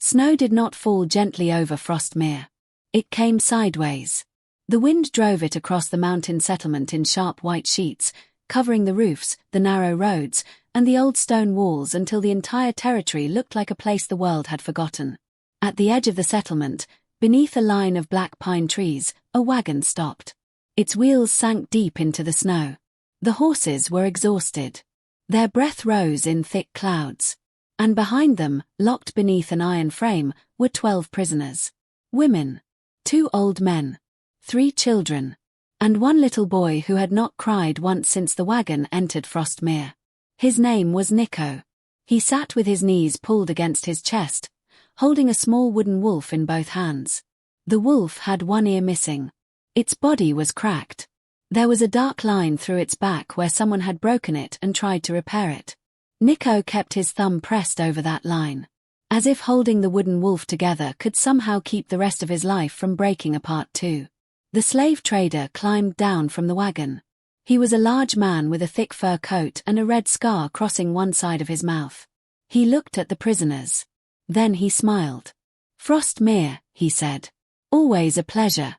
Snow did not fall gently over Frostmere. It came sideways. The wind drove it across the mountain settlement in sharp white sheets, covering the roofs, the narrow roads, and the old stone walls until the entire territory looked like a place the world had forgotten. At the edge of the settlement, beneath a line of black pine trees, a wagon stopped. Its wheels sank deep into the snow. The horses were exhausted. Their breath rose in thick clouds. And behind them, locked beneath an iron frame, were 12 prisoners. Women. 2 old men. 3 children. And 1 little boy who had not cried once since the wagon entered Frostmere. His name was Niko. He sat with his knees pulled against his chest, holding a small wooden wolf in both hands. The wolf had 1 ear missing. Its body was cracked. There was a dark line through its back where someone had broken it and tried to repair it. Niko kept his thumb pressed over that line, as if holding the wooden wolf together could somehow keep the rest of his life from breaking apart too. The slave trader climbed down from the wagon. He was a large man with a thick fur coat and a red scar crossing one side of his mouth. He looked at the prisoners. Then he smiled. "Frostmere," he said. "Always a pleasure."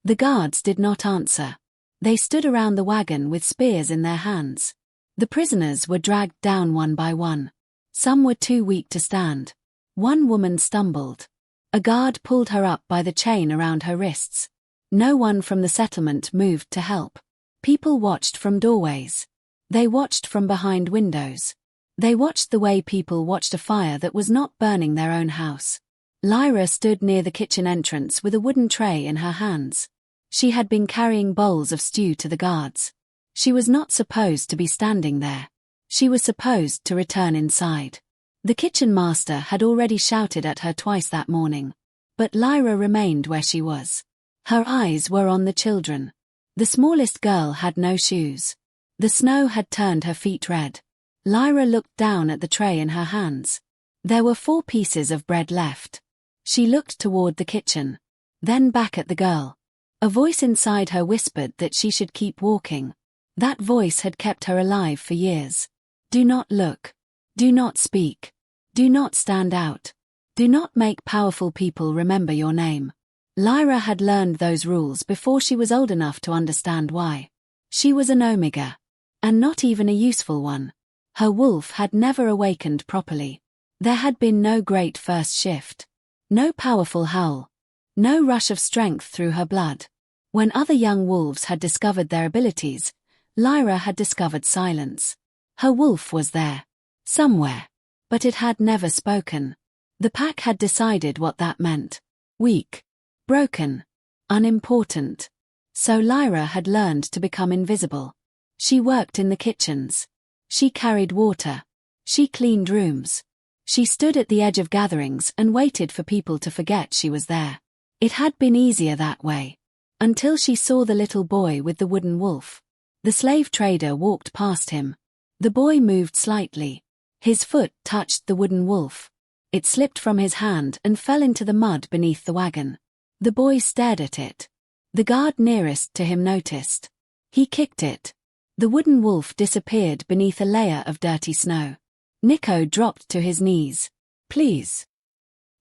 The guards did not answer. They stood around the wagon with spears in their hands. The prisoners were dragged down one by one. Some were too weak to stand. 1 woman stumbled. A guard pulled her up by the chain around her wrists. No one from the settlement moved to help. People watched from doorways. They watched from behind windows. They watched the way people watched a fire that was not burning their own house. Lyra stood near the kitchen entrance with a wooden tray in her hands. She had been carrying bowls of stew to the guards. She was not supposed to be standing there. She was supposed to return inside. The kitchen master had already shouted at her twice that morning. But Lyra remained where she was. Her eyes were on the children. The smallest girl had no shoes. The snow had turned her feet red. Lyra looked down at the tray in her hands. There were 4 pieces of bread left. She looked toward the kitchen. Then back at the girl. A voice inside her whispered that she should keep walking. That voice had kept her alive for years. Do not look. Do not speak. Do not stand out. Do not make powerful people remember your name. Lyra had learned those rules before she was old enough to understand why. She was an Omega. And not even a useful one. Her wolf had never awakened properly. There had been no great first shift. No powerful howl. No rush of strength through her blood. When other young wolves had discovered their abilities, Lyra had discovered silence. Her wolf was there. Somewhere. But it had never spoken. The pack had decided what that meant. Weak. Broken. Unimportant. So Lyra had learned to become invisible. She worked in the kitchens. She carried water. She cleaned rooms. She stood at the edge of gatherings and waited for people to forget she was there. It had been easier that way. Until she saw the little boy with the wooden wolf. The slave trader walked past him. The boy moved slightly. His foot touched the wooden wolf. It slipped from his hand and fell into the mud beneath the wagon. The boy stared at it. The guard nearest to him noticed. He kicked it. The wooden wolf disappeared beneath a layer of dirty snow. Niko dropped to his knees. "Please."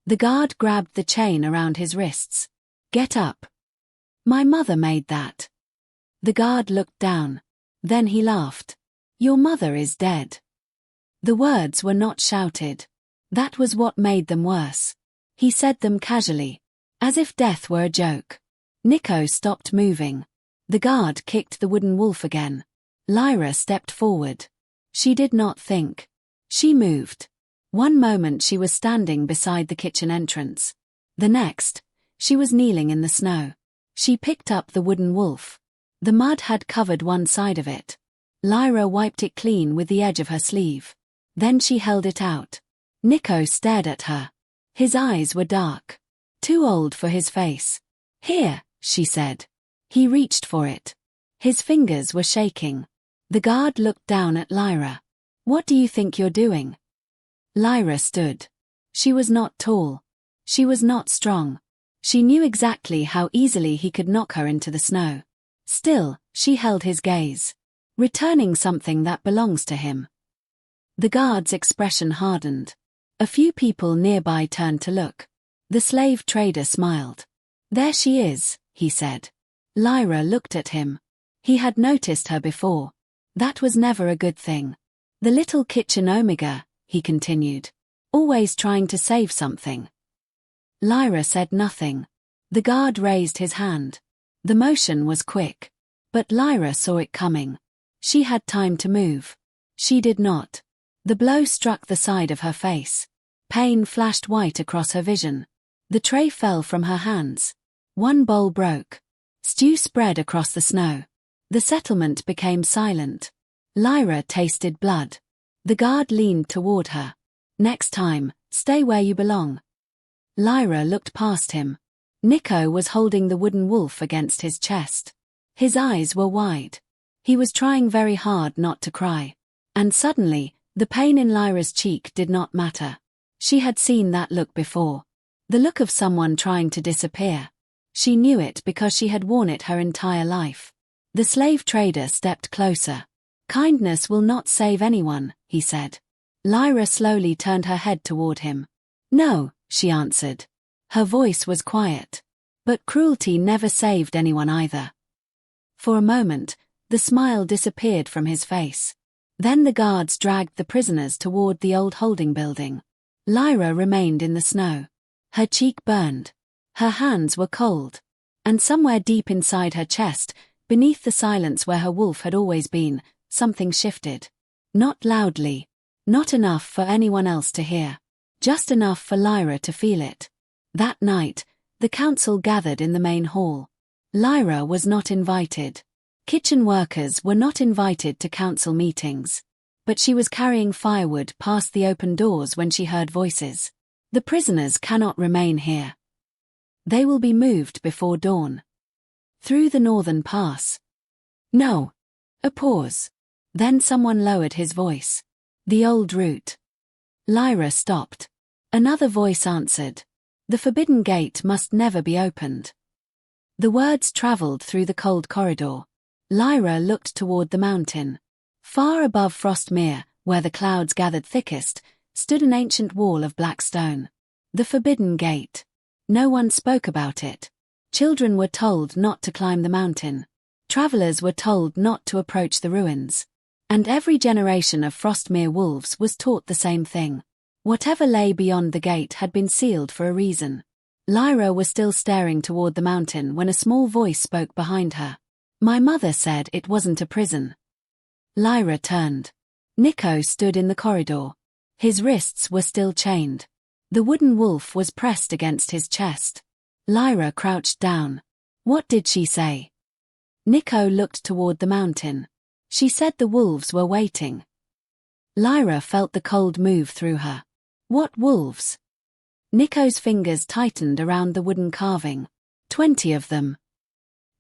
The guard grabbed the chain around his wrists. "Get up." "My mother made that." The guard looked down. Then he laughed. "Your mother is dead." The words were not shouted. That was what made them worse. He said them casually, as if death were a joke. Niko stopped moving. The guard kicked the wooden wolf again. Lyra stepped forward. She did not think. She moved. One moment she was standing beside the kitchen entrance. The next, she was kneeling in the snow. She picked up the wooden wolf. The mud had covered one side of it. Lyra wiped it clean with the edge of her sleeve. Then she held it out. Niko stared at her. His eyes were dark. Too old for his face. "Here," she said. He reached for it. His fingers were shaking. The guard looked down at Lyra. "What do you think you're doing?" Lyra stood. She was not tall. She was not strong. She knew exactly how easily he could knock her into the snow. Still, she held his gaze. Returning something that belongs to him. The guard's expression hardened. A few people nearby turned to look. The slave trader smiled. "There she is," he said. Lyra looked at him. He had noticed her before. That was never a good thing. "The little kitchen Omega," he continued. "Always trying to save something." Lyra said nothing. The guard raised his hand. The motion was quick. But Lyra saw it coming. She had time to move. She did not. The blow struck the side of her face. Pain flashed white across her vision. The tray fell from her hands. One bowl broke. Stew spread across the snow. The settlement became silent. Lyra tasted blood. The guard leaned toward her. "Next time, stay where you belong." Lyra looked past him. Niko was holding the wooden wolf against his chest. His eyes were wide. He was trying very hard not to cry. And suddenly, the pain in Lyra's cheek did not matter. She had seen that look before. The look of someone trying to disappear. She knew it because she had worn it her entire life. The slave trader stepped closer. "Kindness will not save anyone," he said. Lyra slowly turned her head toward him. "No," she answered. Her voice was quiet. But cruelty never saved anyone either. For a moment, the smile disappeared from his face. Then the guards dragged the prisoners toward the old holding building. Lyra remained in the snow. Her cheek burned. Her hands were cold. And somewhere deep inside her chest, beneath the silence where her wolf had always been, something shifted. Not loudly. Not enough for anyone else to hear. Just enough for Lyra to feel it. That night, the council gathered in the main hall. Lyra was not invited. Kitchen workers were not invited to council meetings. But she was carrying firewood past the open doors when she heard voices. "The prisoners cannot remain here. They will be moved before dawn. Through the northern pass." "No." A pause. Then someone lowered his voice. "The old route." Lyra stopped. Another voice answered. "The forbidden gate must never be opened." The words traveled through the cold corridor. Lyra looked toward the mountain. Far above Frostmere, where the clouds gathered thickest, stood an ancient wall of black stone. The forbidden gate. No one spoke about it. Children were told not to climb the mountain. Travelers were told not to approach the ruins. And every generation of Frostmere wolves was taught the same thing. Whatever lay beyond the gate had been sealed for a reason. Lyra was still staring toward the mountain when a small voice spoke behind her. "My mother said it wasn't a prison." Lyra turned. Niko stood in the corridor. His wrists were still chained. The wooden wolf was pressed against his chest. Lyra crouched down. "What did she say?" Niko looked toward the mountain. "She said the wolves were waiting." Lyra felt the cold move through her. "What wolves?" Niko's fingers tightened around the wooden carving. 20 of them.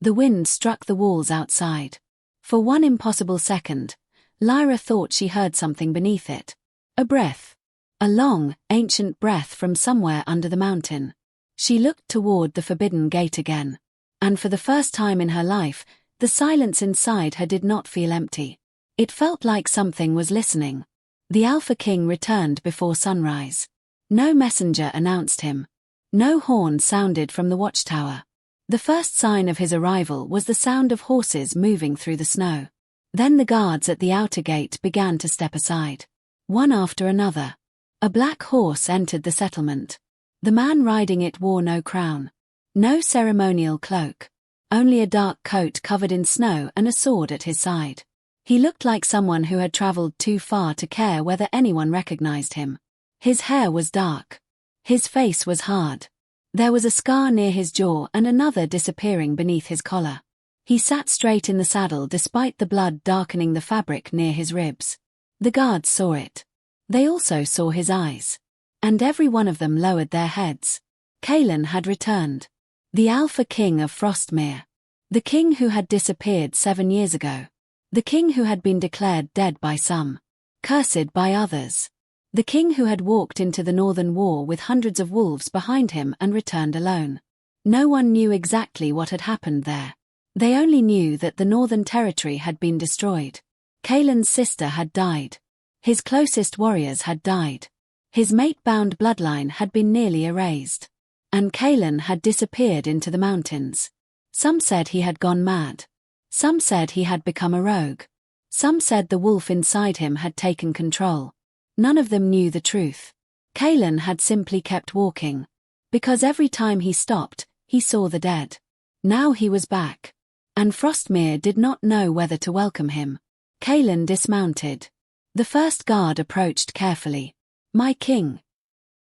The wind struck the walls outside. For one impossible second, Lyra thought she heard something beneath it. A breath. A long, ancient breath from somewhere under the mountain. She looked toward the forbidden gate again. And for the first time in her life, the silence inside her did not feel empty. It felt like something was listening. The Alpha King returned before sunrise. No messenger announced him. No horn sounded from the watchtower. The first sign of his arrival was the sound of horses moving through the snow. Then the guards at the outer gate began to step aside. One after another. A black horse entered the settlement. The man riding it wore no crown. No ceremonial cloak. Only a dark coat covered in snow and a sword at his side. He looked like someone who had traveled too far to care whether anyone recognized him. His hair was dark. His face was hard. There was a scar near his jaw and another disappearing beneath his collar. He sat straight in the saddle despite the blood darkening the fabric near his ribs. The guards saw it. They also saw his eyes. And every one of them lowered their heads. Kaelen had returned. The Alpha King of Frostmere. The king who had disappeared 7 years ago. The king who had been declared dead by some. Cursed by others. The king who had walked into the northern war with hundreds of wolves behind him and returned alone. No one knew exactly what had happened there. They only knew that the northern territory had been destroyed. Kaelen's sister had died. His closest warriors had died. His mate-bound bloodline had been nearly erased. And Kaelen had disappeared into the mountains. Some said he had gone mad. Some said he had become a rogue. Some said the wolf inside him had taken control. None of them knew the truth. Kaelen had simply kept walking. Because every time he stopped, he saw the dead. Now he was back. And Frostmere did not know whether to welcome him. Kaelen dismounted. The first guard approached carefully. "My king."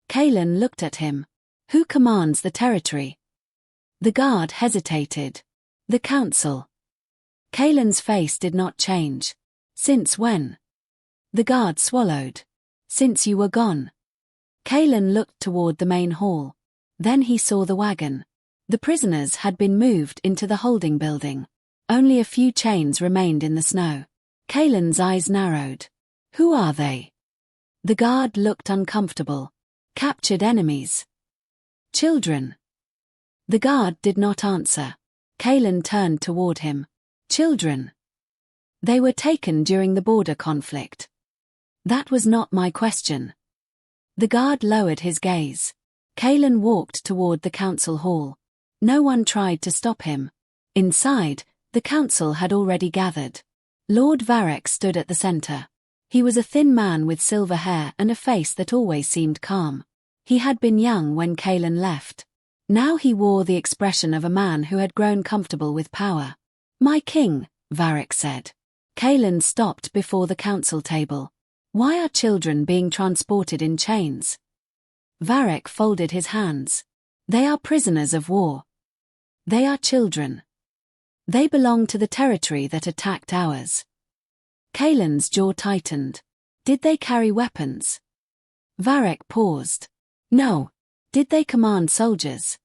Kaelen looked at him. "Who commands the territory?" The guard hesitated. "The council." Kaelen's face did not change. "Since when?" The guard swallowed. "Since you were gone." Kaelen looked toward the main hall. Then he saw the wagon. The prisoners had been moved into the holding building. Only a few chains remained in the snow. Kaelen's eyes narrowed. "Who are they?" The guard looked uncomfortable. "Captured enemies." "Children." The guard did not answer. Kaelen turned toward him. "Children. They were taken during the border conflict." "That was not my question." The guard lowered his gaze. Kaelen walked toward the council hall. No one tried to stop him. Inside, the council had already gathered. Lord Varric stood at the center. He was a thin man with silver hair and a face that always seemed calm. He had been young when Kaelen left. Now he wore the expression of a man who had grown comfortable with power. "My king," Varric said. Kaelen stopped before the council table. "Why are children being transported in chains?" Varric folded his hands. "They are prisoners of war. They are children. They belong to the territory that attacked ours." Kaelen's jaw tightened. "Did they carry weapons?" Varric paused. "No." "Did they command soldiers?"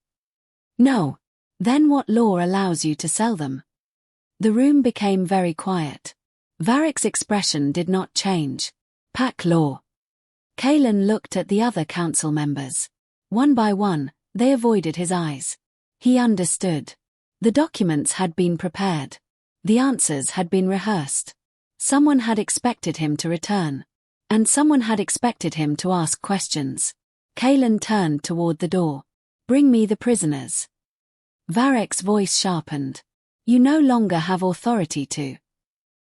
"No." "Then what law allows you to sell them?" The room became very quiet. Varric's expression did not change. "Pack law." Kaelen looked at the other council members. One by one, they avoided his eyes. He understood. The documents had been prepared. The answers had been rehearsed. Someone had expected him to return. And someone had expected him to ask questions. Kaelen turned toward the door. "Bring me the prisoners." Varric's voice sharpened. "You no longer have authority to."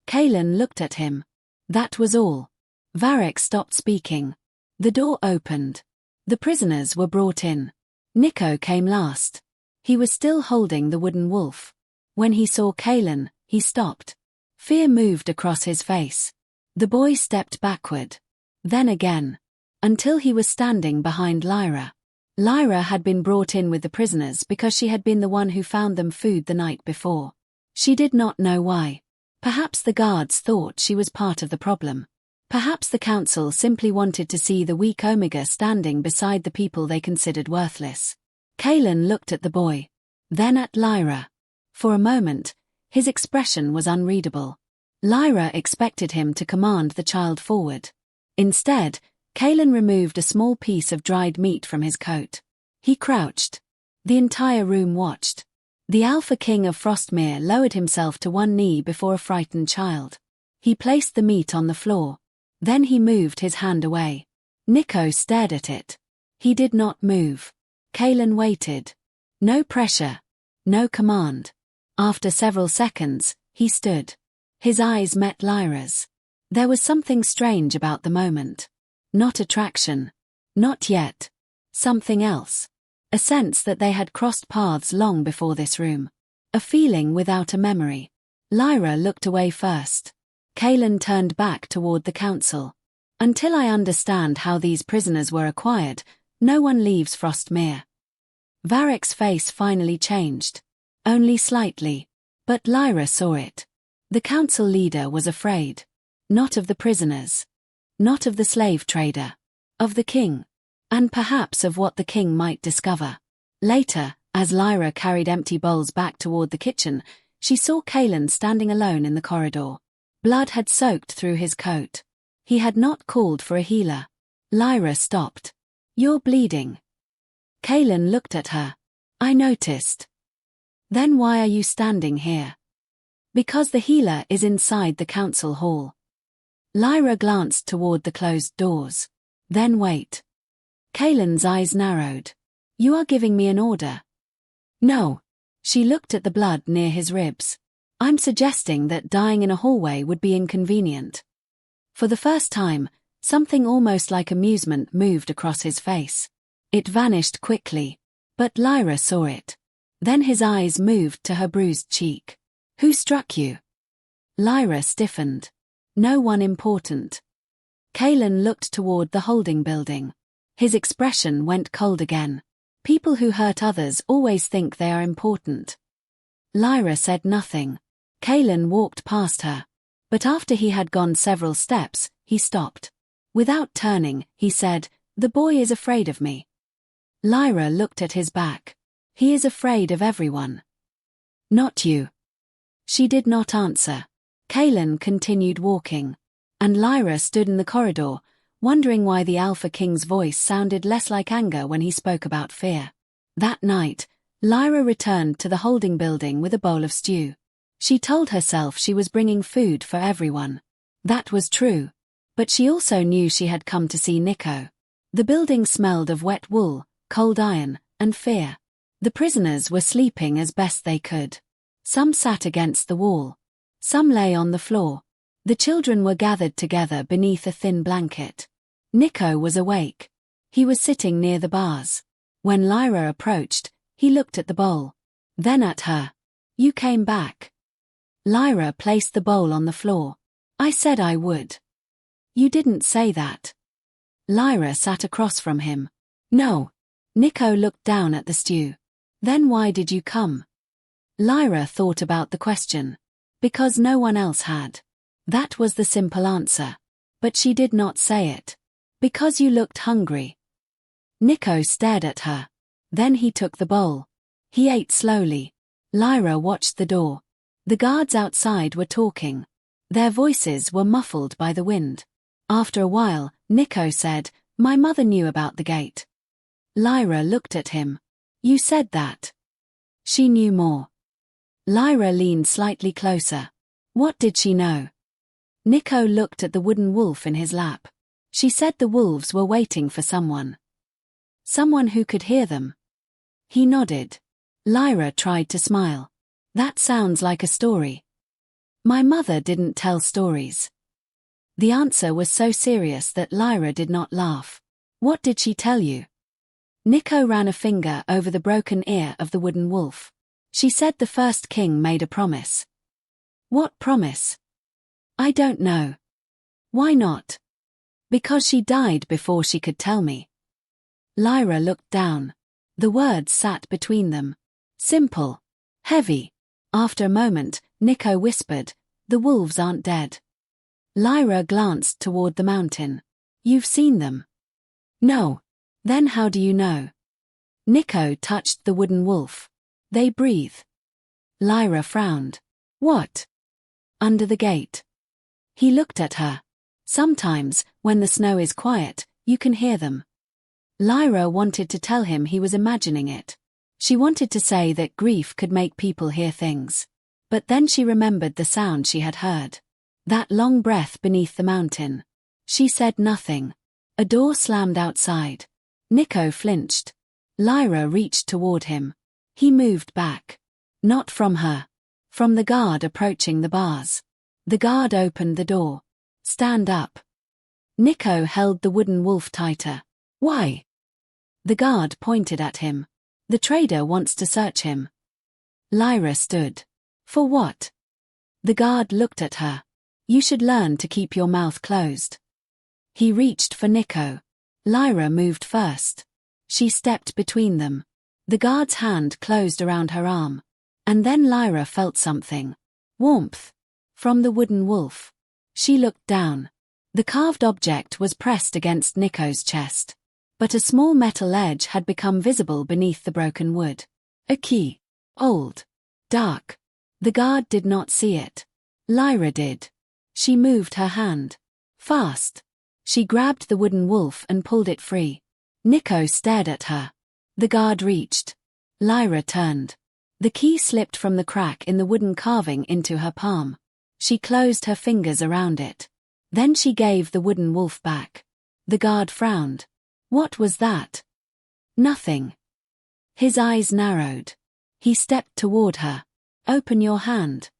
Kaelen looked at him. That was all. Varric stopped speaking. The door opened. The prisoners were brought in. Niko came last. He was still holding the wooden wolf. When he saw Kaelen, he stopped. Fear moved across his face. The boy stepped backward. Then again. Until he was standing behind Lyra. Lyra had been brought in with the prisoners because she had been the one who found them food the night before. She did not know why. Perhaps the guards thought she was part of the problem. Perhaps the council simply wanted to see the weak Omega standing beside the people they considered worthless. Kaelen looked at the boy. Then at Lyra. For a moment, his expression was unreadable. Lyra expected him to command the child forward. Instead, Kaelen removed a small piece of dried meat from his coat. He crouched. The entire room watched. The Alpha King of Frostmere lowered himself to one knee before a frightened child. He placed the meat on the floor. Then he moved his hand away. Niko stared at it. He did not move. Kaelen waited. No pressure. No command. After several seconds, he stood. His eyes met Lyra's. There was something strange about the moment. Not attraction. Not yet. Something else. A sense that they had crossed paths long before this room. A feeling without a memory. Lyra looked away first. Kaelen turned back toward the council. Until I understand how these prisoners were acquired, no one leaves Frostmere. Varric's face finally changed. Only slightly. But Lyra saw it. The council leader was afraid. Not of the prisoners. Not of the slave trader. Of the king. And perhaps of what the king might discover. Later, as Lyra carried empty bowls back toward the kitchen, she saw Kaelen standing alone in the corridor. Blood had soaked through his coat. He had not called for a healer. Lyra stopped. "You're bleeding." Kaelen looked at her. "I noticed." "Then why are you standing here?" "Because the healer is inside the council hall." Lyra glanced toward the closed doors. Then wait. Kaelen's eyes narrowed. You are giving me an order. No. She looked at the blood near his ribs. I'm suggesting that dying in a hallway would be inconvenient. For the first time, something almost like amusement moved across his face. It vanished quickly, but Lyra saw it. Then his eyes moved to her bruised cheek. Who struck you? Lyra stiffened. No one important. Kaelen looked toward the holding building. His expression went cold again. People who hurt others always think they are important. Lyra said nothing. Kaelen walked past her. But after he had gone several steps, he stopped. Without turning, he said, "The boy is afraid of me." Lyra looked at his back. He is afraid of everyone. Not you. She did not answer. Kaelen continued walking. And Lyra stood in the corridor, wondering why the Alpha King's voice sounded less like anger when he spoke about fear. That night, Lyra returned to the holding building with a bowl of stew. She told herself she was bringing food for everyone. That was true. But she also knew she had come to see Niko. The building smelled of wet wool, cold iron, and fear. The prisoners were sleeping as best they could. Some sat against the wall. Some lay on the floor. The children were gathered together beneath a thin blanket. Niko was awake. He was sitting near the bars. When Lyra approached, he looked at the bowl. Then at her. You came back. Lyra placed the bowl on the floor. I said I would. You didn't say that. Lyra sat across from him. No. Niko looked down at the stew. Then why did you come? Lyra thought about the question. Because no one else had. That was the simple answer. But she did not say it. Because you looked hungry. Niko stared at her. Then he took the bowl. He ate slowly. Lyra watched the door. The guards outside were talking. Their voices were muffled by the wind. After a while, Niko said, My mother knew about the gate. Lyra looked at him. You said that. She knew more. Lyra leaned slightly closer. What did she know? Niko looked at the wooden wolf in his lap. She said the wolves were waiting for someone. Someone who could hear them. He nodded. Lyra tried to smile. That sounds like a story. My mother didn't tell stories. The answer was so serious that Lyra did not laugh. What did she tell you? Niko ran a finger over the broken ear of the wooden wolf. She said the first king made a promise. What promise? I don't know. Why not? Because she died before she could tell me. Lyra looked down. The words sat between them. Simple. Heavy. After a moment, Niko whispered, The wolves aren't dead. Lyra glanced toward the mountain. You've seen them? No. Then how do you know? Niko touched the wooden wolf. They breathe. Lyra frowned. What? Under the gate. He looked at her. Sometimes, when the snow is quiet, you can hear them. Lyra wanted to tell him he was imagining it. She wanted to say that grief could make people hear things. But then she remembered the sound she had heard. That long breath beneath the mountain. She said nothing. A door slammed outside. Niko flinched. Lyra reached toward him. He moved back. Not from her. From the guard approaching the bars. The guard opened the door. Stand up. Niko held the wooden wolf tighter. Why? The guard pointed at him. The trader wants to search him. Lyra stood. For what? The guard looked at her. You should learn to keep your mouth closed. He reached for Niko. Lyra moved first. She stepped between them. The guard's hand closed around her arm. And then Lyra felt something. Warmth. From the wooden wolf. She looked down. The carved object was pressed against Niko's chest. But a small metal edge had become visible beneath the broken wood. A key. Old. Dark. The guard did not see it. Lyra did. She moved her hand. Fast. She grabbed the wooden wolf and pulled it free. Niko stared at her. The guard reached. Lyra turned. The key slipped from the crack in the wooden carving into her palm. She closed her fingers around it. Then she gave the wooden wolf back. The guard frowned. What was that? Nothing. His eyes narrowed. He stepped toward her. Open your hand.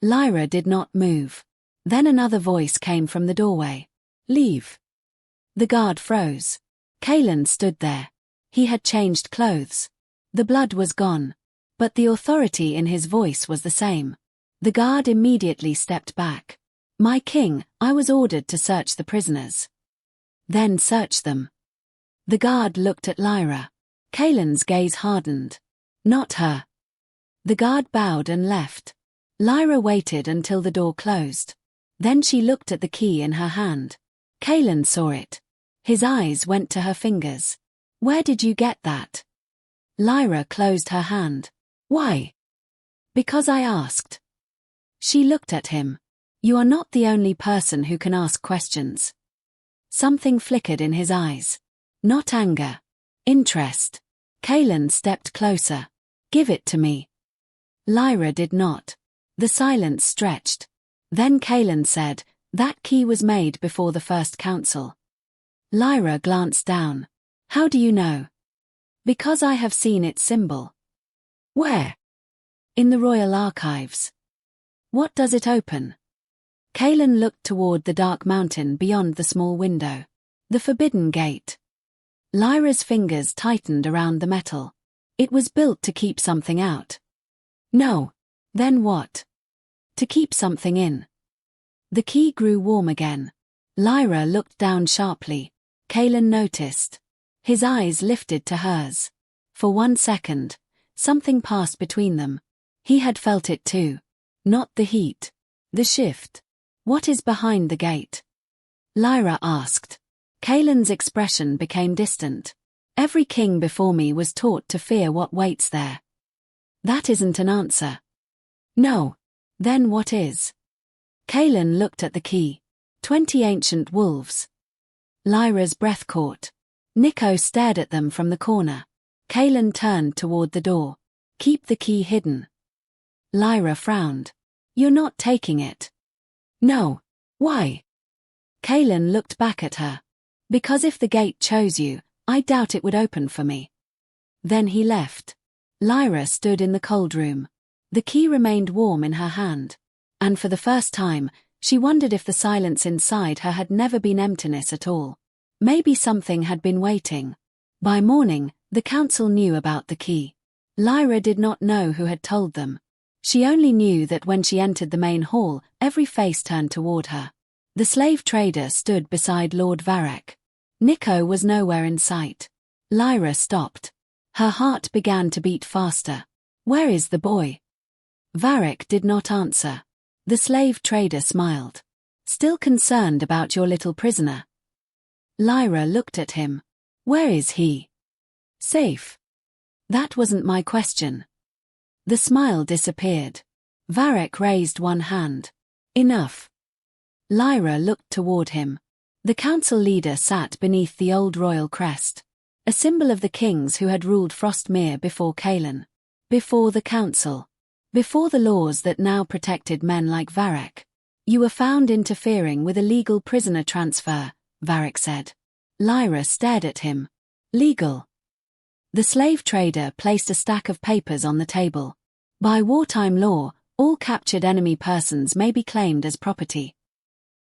Lyra did not move. Then another voice came from the doorway. Leave. The guard froze. Kaelen stood there. He had changed clothes. The blood was gone. But the authority in his voice was the same. The guard immediately stepped back. My king, I was ordered to search the prisoners. Then search them. The guard looked at Lyra. Kaelen's gaze hardened. Not her. The guard bowed and left. Lyra waited until the door closed. Then she looked at the key in her hand. Kaelen saw it. His eyes went to her fingers. Where did you get that? Lyra closed her hand. Why? Because I asked. She looked at him. You are not the only person who can ask questions. Something flickered in his eyes. Not anger. Interest. Kaelen stepped closer. Give it to me. Lyra did not. The silence stretched. Then Kaelen said, that key was made before the first council. Lyra glanced down. How do you know? Because I have seen its symbol. Where? In the royal archives. What does it open? Kaelen looked toward the dark mountain beyond the small window. The forbidden gate. Lyra's fingers tightened around the metal. It was built to keep something out. No. Then what? To keep something in. The key grew warm again. Lyra looked down sharply. Kaelen noticed. His eyes lifted to hers. For 1 second, something passed between them. He had felt it too. Not the heat. The shift. What is behind the gate? Lyra asked. Kaelen's expression became distant. Every king before me was taught to fear what waits there. That isn't an answer. No. Then what is? Kaelen looked at the key. 20 ancient wolves. Lyra's breath caught. Niko stared at them from the corner. Kaelen turned toward the door. Keep the key hidden. Lyra frowned. You're not taking it. No. Why? Kaelen looked back at her. Because if the gate chose you, I doubt it would open for me. Then he left. Lyra stood in the cold room. The key remained warm in her hand. And for the first time, she wondered if the silence inside her had never been emptiness at all. Maybe something had been waiting. By morning, the council knew about the key. Lyra did not know who had told them. She only knew that when she entered the main hall, every face turned toward her. The slave trader stood beside Lord Varek. Niko was nowhere in sight. Lyra stopped. Her heart began to beat faster. Where is the boy? Varek did not answer. The slave trader smiled. Still concerned about your little prisoner? Lyra looked at him. Where is he? Safe. That wasn't my question. The smile disappeared. Varek raised one hand. Enough. Lyra looked toward him. The council leader sat beneath the old royal crest, a symbol of the kings who had ruled Frostmere before Kaelen. Before the council. Before the laws that now protected men like Varek. You were found interfering with a legal prisoner transfer, Varek said. Lyra stared at him. Legal. The slave trader placed a stack of papers on the table. By wartime law, all captured enemy persons may be claimed as property.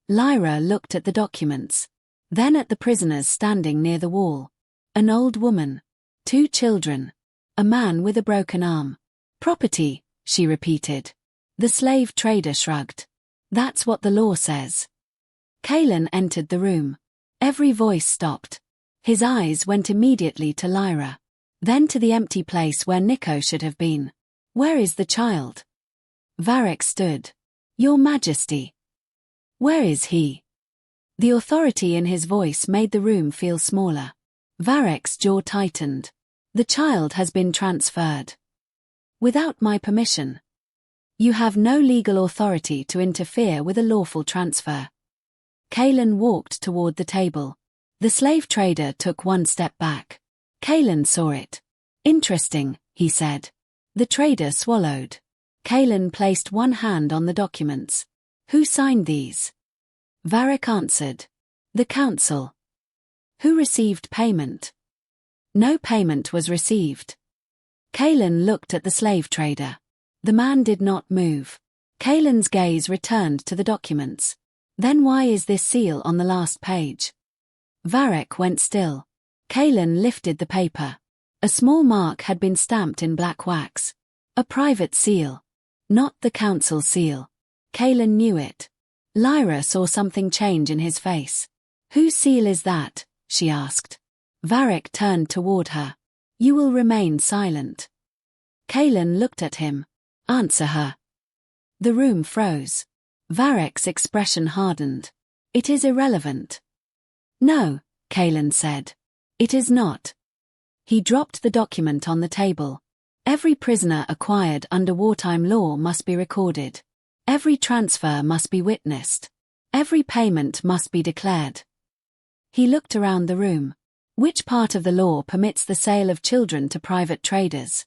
Lyra looked at the documents. Then at the prisoners standing near the wall. An old woman. 2 children. A man with a broken arm. Property, she repeated. The slave trader shrugged. That's what the law says. Kaelen entered the room. Every voice stopped. His eyes went immediately to Lyra. Then to the empty place where Niko should have been. Where is the child? Varek stood. Your Majesty. Where is he? The authority in his voice made the room feel smaller. Varek's jaw tightened. The child has been transferred. Without my permission. You have no legal authority to interfere with a lawful transfer. Kaelen walked toward the table. The slave trader took 1 step back. Kaelen saw it. Interesting, he said. The trader swallowed. Kaelen placed one hand on the documents. Who signed these? Varek answered. The council. Who received payment? No payment was received. Kaelen looked at the slave trader. The man did not move. Kaelen's gaze returned to the documents. Then why is this seal on the last page? Varric went still. Kaelen lifted the paper. A small mark had been stamped in black wax. A private seal. Not the council seal. Kaelen knew it. Lyra saw something change in his face. Whose seal is that? She asked. Varric turned toward her. You will remain silent. Kaelen looked at him. Answer her. The room froze. Varric's expression hardened. It is irrelevant. No, Kaelen said. It is not. He dropped the document on the table. Every prisoner acquired under wartime law must be recorded. Every transfer must be witnessed. Every payment must be declared. He looked around the room. Which part of the law permits the sale of children to private traders?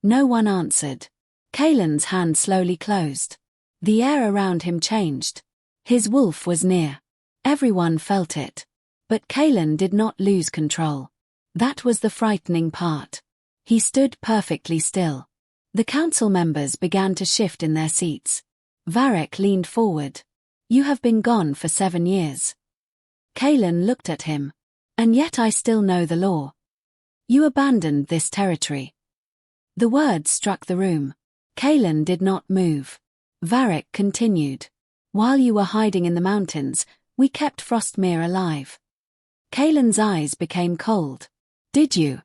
No one answered. Kaelen's hand slowly closed. The air around him changed. His wolf was near. Everyone felt it. But Kaelen did not lose control. That was the frightening part. He stood perfectly still. The council members began to shift in their seats. Varric leaned forward. You have been gone for 7 years. Kaelen looked at him. And yet I still know the law. You abandoned this territory. The words struck the room. Kaelen did not move. Varric continued. While you were hiding in the mountains, we kept Frostmere alive. Kaelen's eyes became cold. Did you?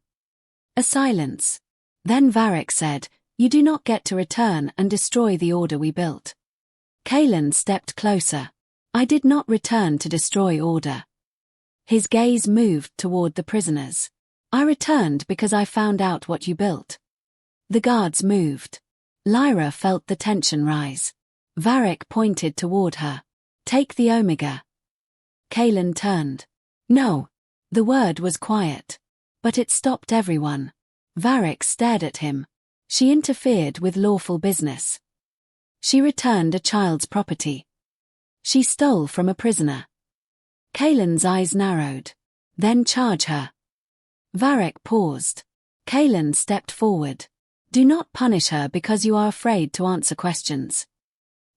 A silence. Then Varric said, You do not get to return and destroy the order we built. Kaelen stepped closer. I did not return to destroy order. His gaze moved toward the prisoners. I returned because I found out what you built. The guards moved. Lyra felt the tension rise. Varric pointed toward her. Take the Omega. Kaelen turned. No. The word was quiet. But it stopped everyone. Varric stared at him. She interfered with lawful business. She returned a child's property. She stole from a prisoner. Kaelen's eyes narrowed. Then charge her. Varric paused. Kaelen stepped forward. Do not punish her because you are afraid to answer questions.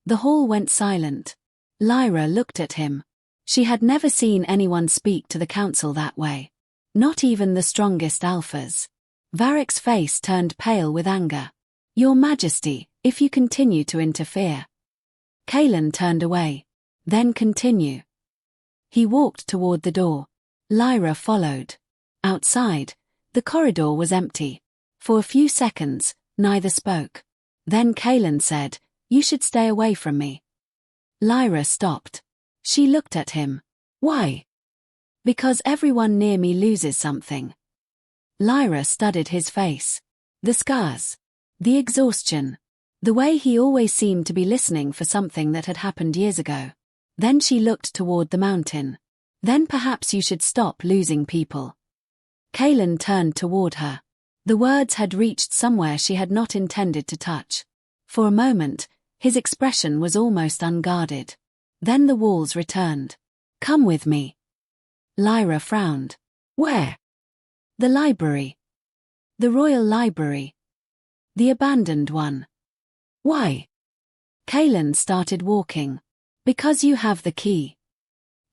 The hall went silent. Lyra looked at him. She had never seen anyone speak to the council that way. Not even the strongest alphas. Varric's face turned pale with anger. Your Majesty, if you continue to interfere. Kaelen turned away. Then continue. He walked toward the door. Lyra followed. Outside, the corridor was empty. For a few seconds, neither spoke. Then Kaelen said, You should stay away from me. Lyra stopped. She looked at him. Why? Because everyone near me loses something. Lyra studied his face. The scars. The exhaustion. The way he always seemed to be listening for something that had happened years ago. Then she looked toward the mountain. Then perhaps you should stop losing people. Kaelen turned toward her. The words had reached somewhere she had not intended to touch. For a moment, his expression was almost unguarded. Then the walls returned. Come with me. Lyra frowned. Where? The library. The royal library. The abandoned one. Why? Kaelen started walking. Because you have the key.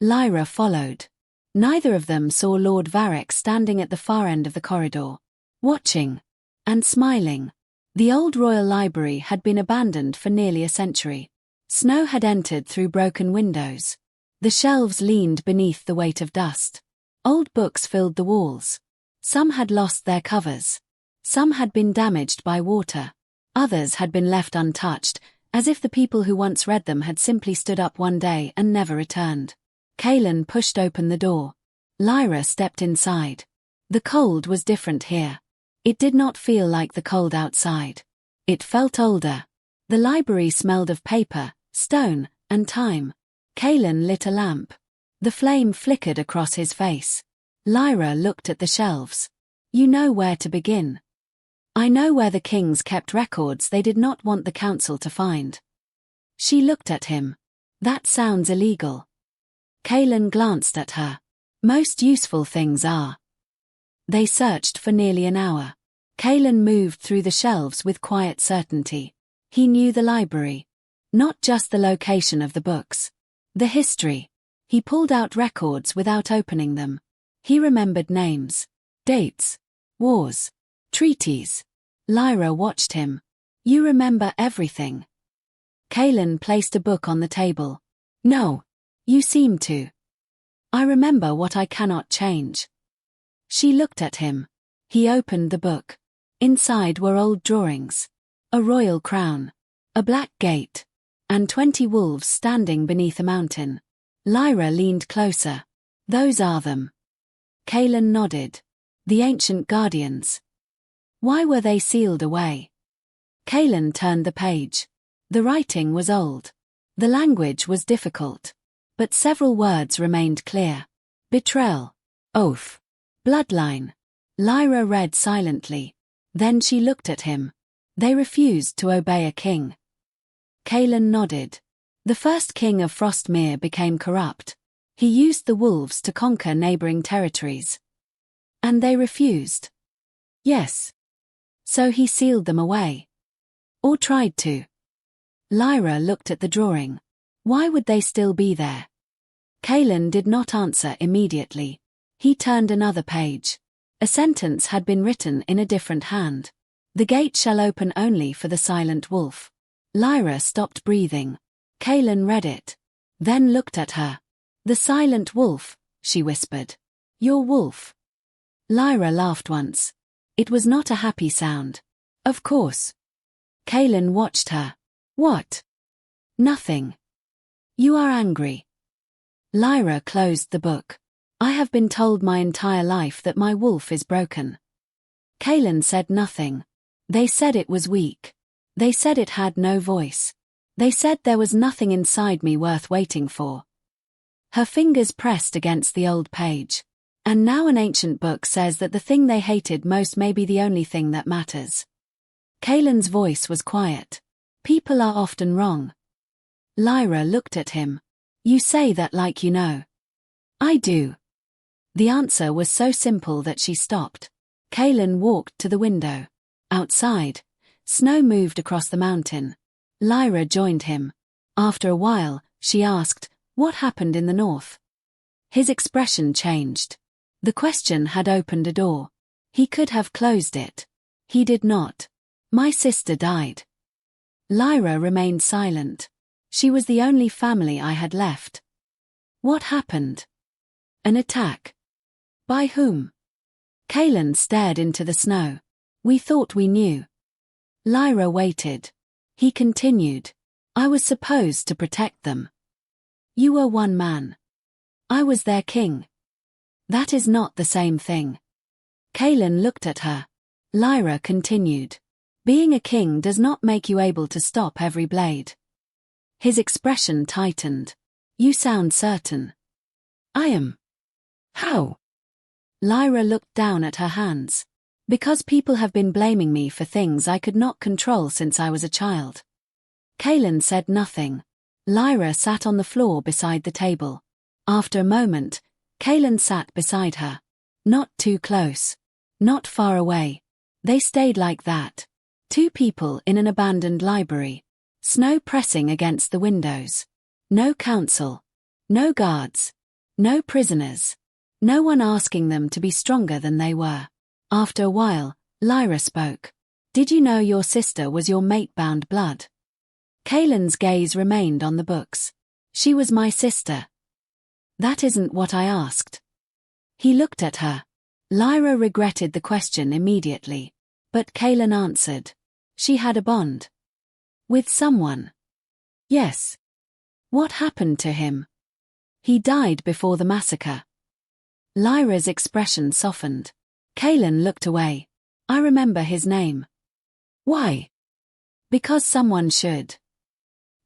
Lyra followed. Neither of them saw Lord Varric standing at the far end of the corridor, watching and smiling. The old royal library had been abandoned for nearly a century. Snow had entered through broken windows. The shelves leaned beneath the weight of dust. Old books filled the walls. Some had lost their covers. Some had been damaged by water. Others had been left untouched, as if the people who once read them had simply stood up one day and never returned. Kaelen pushed open the door. Lyra stepped inside. The cold was different here. It did not feel like the cold outside. It felt older. The library smelled of paper, stone, and time. Kaelen lit a lamp. The flame flickered across his face. Lyra looked at the shelves. You know where to begin. I know where the kings kept records they did not want the council to find. She looked at him. That sounds illegal. Kaelen glanced at her. Most useful things are. They searched for nearly an hour. Kaelen moved through the shelves with quiet certainty. He knew the library. Not just the location of the books. The history. He pulled out records without opening them. He remembered names, dates, wars, treaties. Lyra watched him. You remember everything. Kaelen placed a book on the table. No. You seem to. I remember what I cannot change. She looked at him. He opened the book. Inside were old drawings. A royal crown. A black gate. And 20 wolves standing beneath a mountain. Lyra leaned closer. Those are them. Kaelen nodded. The ancient guardians. Why were they sealed away? Kaelen turned the page. The writing was old. The language was difficult. But several words remained clear. Betrayal. Oath. Bloodline. Lyra read silently. Then she looked at him. They refused to obey a king. Kaelen nodded. The first king of Frostmere became corrupt. He used the wolves to conquer neighboring territories. And they refused. Yes. So he sealed them away. Or tried to. Lyra looked at the drawing. Why would they still be there? Kaelen did not answer immediately. He turned another page. A sentence had been written in a different hand. The gate shall open only for the silent wolf. Lyra stopped breathing. Kaelen read it. Then looked at her. The silent wolf, she whispered. Your wolf. Lyra laughed once. It was not a happy sound. Of course. Kaelen watched her. What? Nothing. You are angry. Lyra closed the book. I have been told my entire life that my wolf is broken. Kaelen said nothing. They said it was weak. They said it had no voice. They said there was nothing inside me worth waiting for. Her fingers pressed against the old page. And now an ancient book says that the thing they hated most may be the only thing that matters. Kaelen's voice was quiet. People are often wrong. Lyra looked at him. You say that like you know. I do. The answer was so simple that she stopped. Kaelen walked to the window. Outside, snow moved across the mountain. Lyra joined him. After a while, she asked, what happened in the north? His expression changed. The question had opened a door. He could have closed it. He did not. My sister died. Lyra remained silent. She was the only family I had left. What happened? An attack. By whom? Kaelen stared into the snow. We thought we knew. Lyra waited. He continued. I was supposed to protect them. You were one man. I was their king. That is not the same thing. Kaelen looked at her. Lyra continued. Being a king does not make you able to stop every blade. His expression tightened. You sound certain. I am. How? Lyra looked down at her hands. Because people have been blaming me for things I could not control since I was a child. Kaelen said nothing. Lyra sat on the floor beside the table. After a moment, Kaelen sat beside her. Not too close. Not far away. They stayed like that. Two people in an abandoned library. Snow pressing against the windows. No council. No guards. No prisoners. No one asking them to be stronger than they were. After a while, Lyra spoke. Did you know your sister was your mate-bound blood? Kaelen's gaze remained on the books. She was my sister. That isn't what I asked. He looked at her. Lyra regretted the question immediately. But Kaelen answered. She had a bond. With someone. Yes. What happened to him? He died before the massacre. Lyra's expression softened. Kaelen looked away. I remember his name. Why? Because someone should.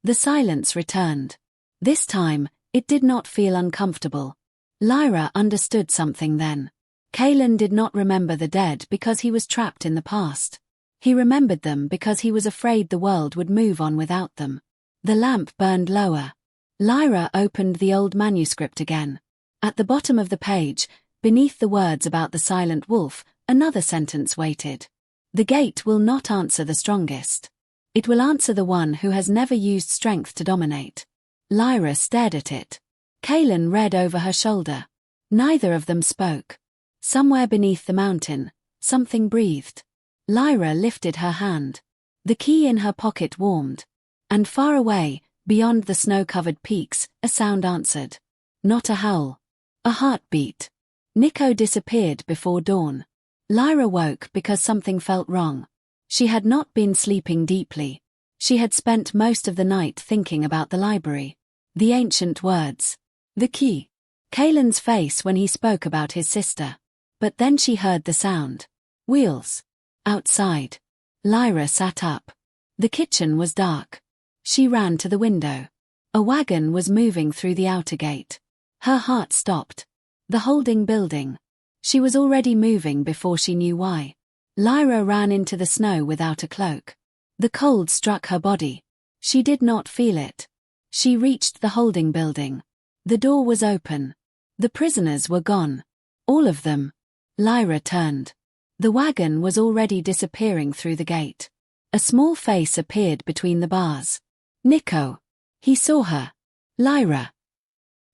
The silence returned. This time, it did not feel uncomfortable. Lyra understood something then. Kaelen did not remember the dead because he was trapped in the past. He remembered them because he was afraid the world would move on without them. The lamp burned lower. Lyra opened the old manuscript again. At the bottom of the page, beneath the words about the silent wolf, another sentence waited. The gate will not answer the strongest. It will answer the one who has never used strength to dominate. Lyra stared at it. Kaelen read over her shoulder. Neither of them spoke. Somewhere beneath the mountain, something breathed. Lyra lifted her hand. The key in her pocket warmed. And far away, beyond the snow-covered peaks, a sound answered. Not a howl. A heartbeat. Niko disappeared before dawn. Lyra woke because something felt wrong. She had not been sleeping deeply. She had spent most of the night thinking about the library. The ancient words. The key. Kaelen's face when he spoke about his sister. But then she heard the sound. Wheels. Outside. Lyra sat up. The kitchen was dark. She ran to the window. A wagon was moving through the outer gate. Her heart stopped. The holding building. She was already moving before she knew why. Lyra ran into the snow without a cloak. The cold struck her body. She did not feel it. She reached the holding building. The door was open. The prisoners were gone. All of them. Lyra turned. The wagon was already disappearing through the gate. A small face appeared between the bars. Niko. He saw her. Lyra.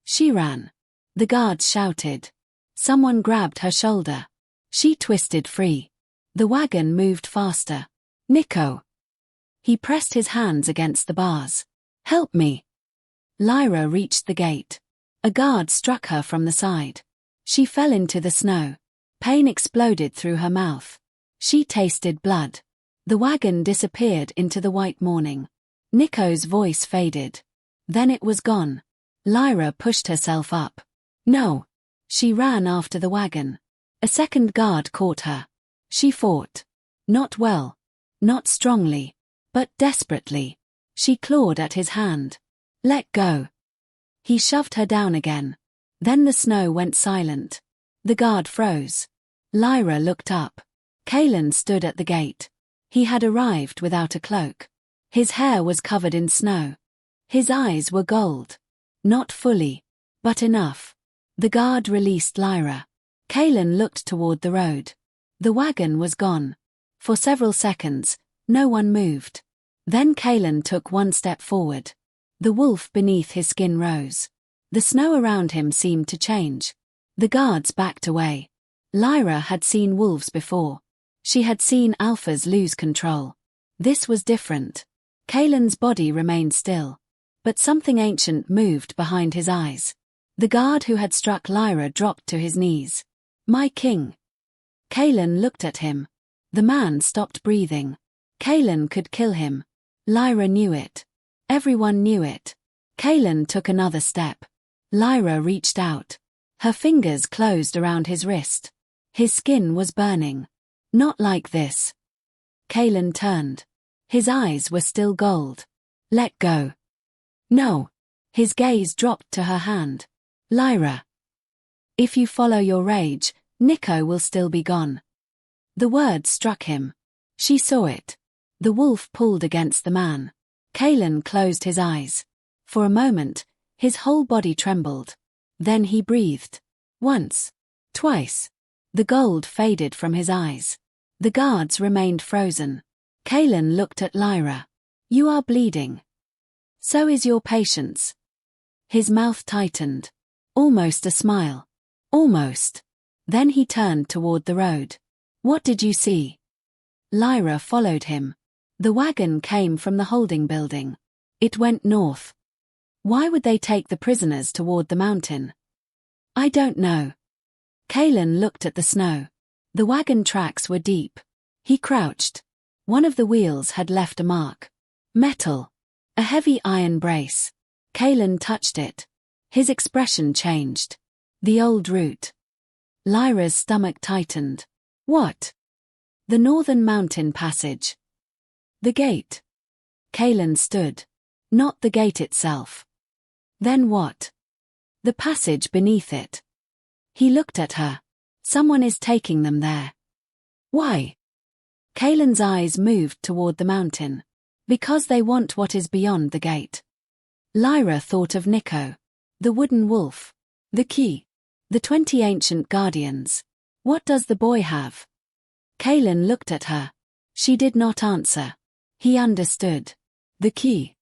She ran. The guards shouted. Someone grabbed her shoulder. She twisted free. The wagon moved faster. Niko. He pressed his hands against the bars. Help me. Lyra reached the gate. A guard struck her from the side. She fell into the snow. Pain exploded through her mouth. She tasted blood. The wagon disappeared into the white morning. Niko's voice faded. Then it was gone. Lyra pushed herself up. No. She ran after the wagon. A second guard caught her. She fought. Not well. Not strongly. But desperately. She clawed at his hand. Let go. He shoved her down again. Then the snow went silent. The guard froze. Lyra looked up. Kaelen stood at the gate. He had arrived without a cloak. His hair was covered in snow. His eyes were gold. Not fully, but enough. The guard released Lyra. Kaelen looked toward the road. The wagon was gone. For several seconds, no one moved. Then Kaelen took one step forward. The wolf beneath his skin rose. The snow around him seemed to change. The guards backed away. Lyra had seen wolves before. She had seen alphas lose control. This was different. Kaelen's body remained still. But something ancient moved behind his eyes. The guard who had struck Lyra dropped to his knees. My king. Kaelen looked at him. The man stopped breathing. Kaelen could kill him. Lyra knew it. Everyone knew it. Kaelen took another step. Lyra reached out. Her fingers closed around his wrist. His skin was burning. Not like this. Kaelen turned. His eyes were still gold. Let go. No. His gaze dropped to her hand. Lyra. If you follow your rage, Niko will still be gone. The words struck him. She saw it. The wolf pulled against the man. Kaelen closed his eyes. For a moment, his whole body trembled. Then he breathed. Once. Twice. The gold faded from his eyes. The guards remained frozen. Kaelen looked at Lyra. You are bleeding. So is your patience. His mouth tightened. Almost a smile. Almost. Then he turned toward the road. What did you see? Lyra followed him. The wagon came from the holding building. It went north. Why would they take the prisoners toward the mountain? I don't know. Kaelen looked at the snow. The wagon tracks were deep. He crouched. One of the wheels had left a mark. Metal. A heavy iron brace. Kaelen touched it. His expression changed. The old route. Lyra's stomach tightened. What? The northern mountain passage. The gate. Kaelen stood. Not the gate itself. Then what? The passage beneath it. He looked at her. Someone is taking them there. Why? Kaelen's eyes moved toward the mountain. Because they want what is beyond the gate. Lyra thought of Niko. The wooden wolf. The key. The 20 ancient guardians. What does the boy have? Kaelen looked at her. She did not answer. He understood. The key.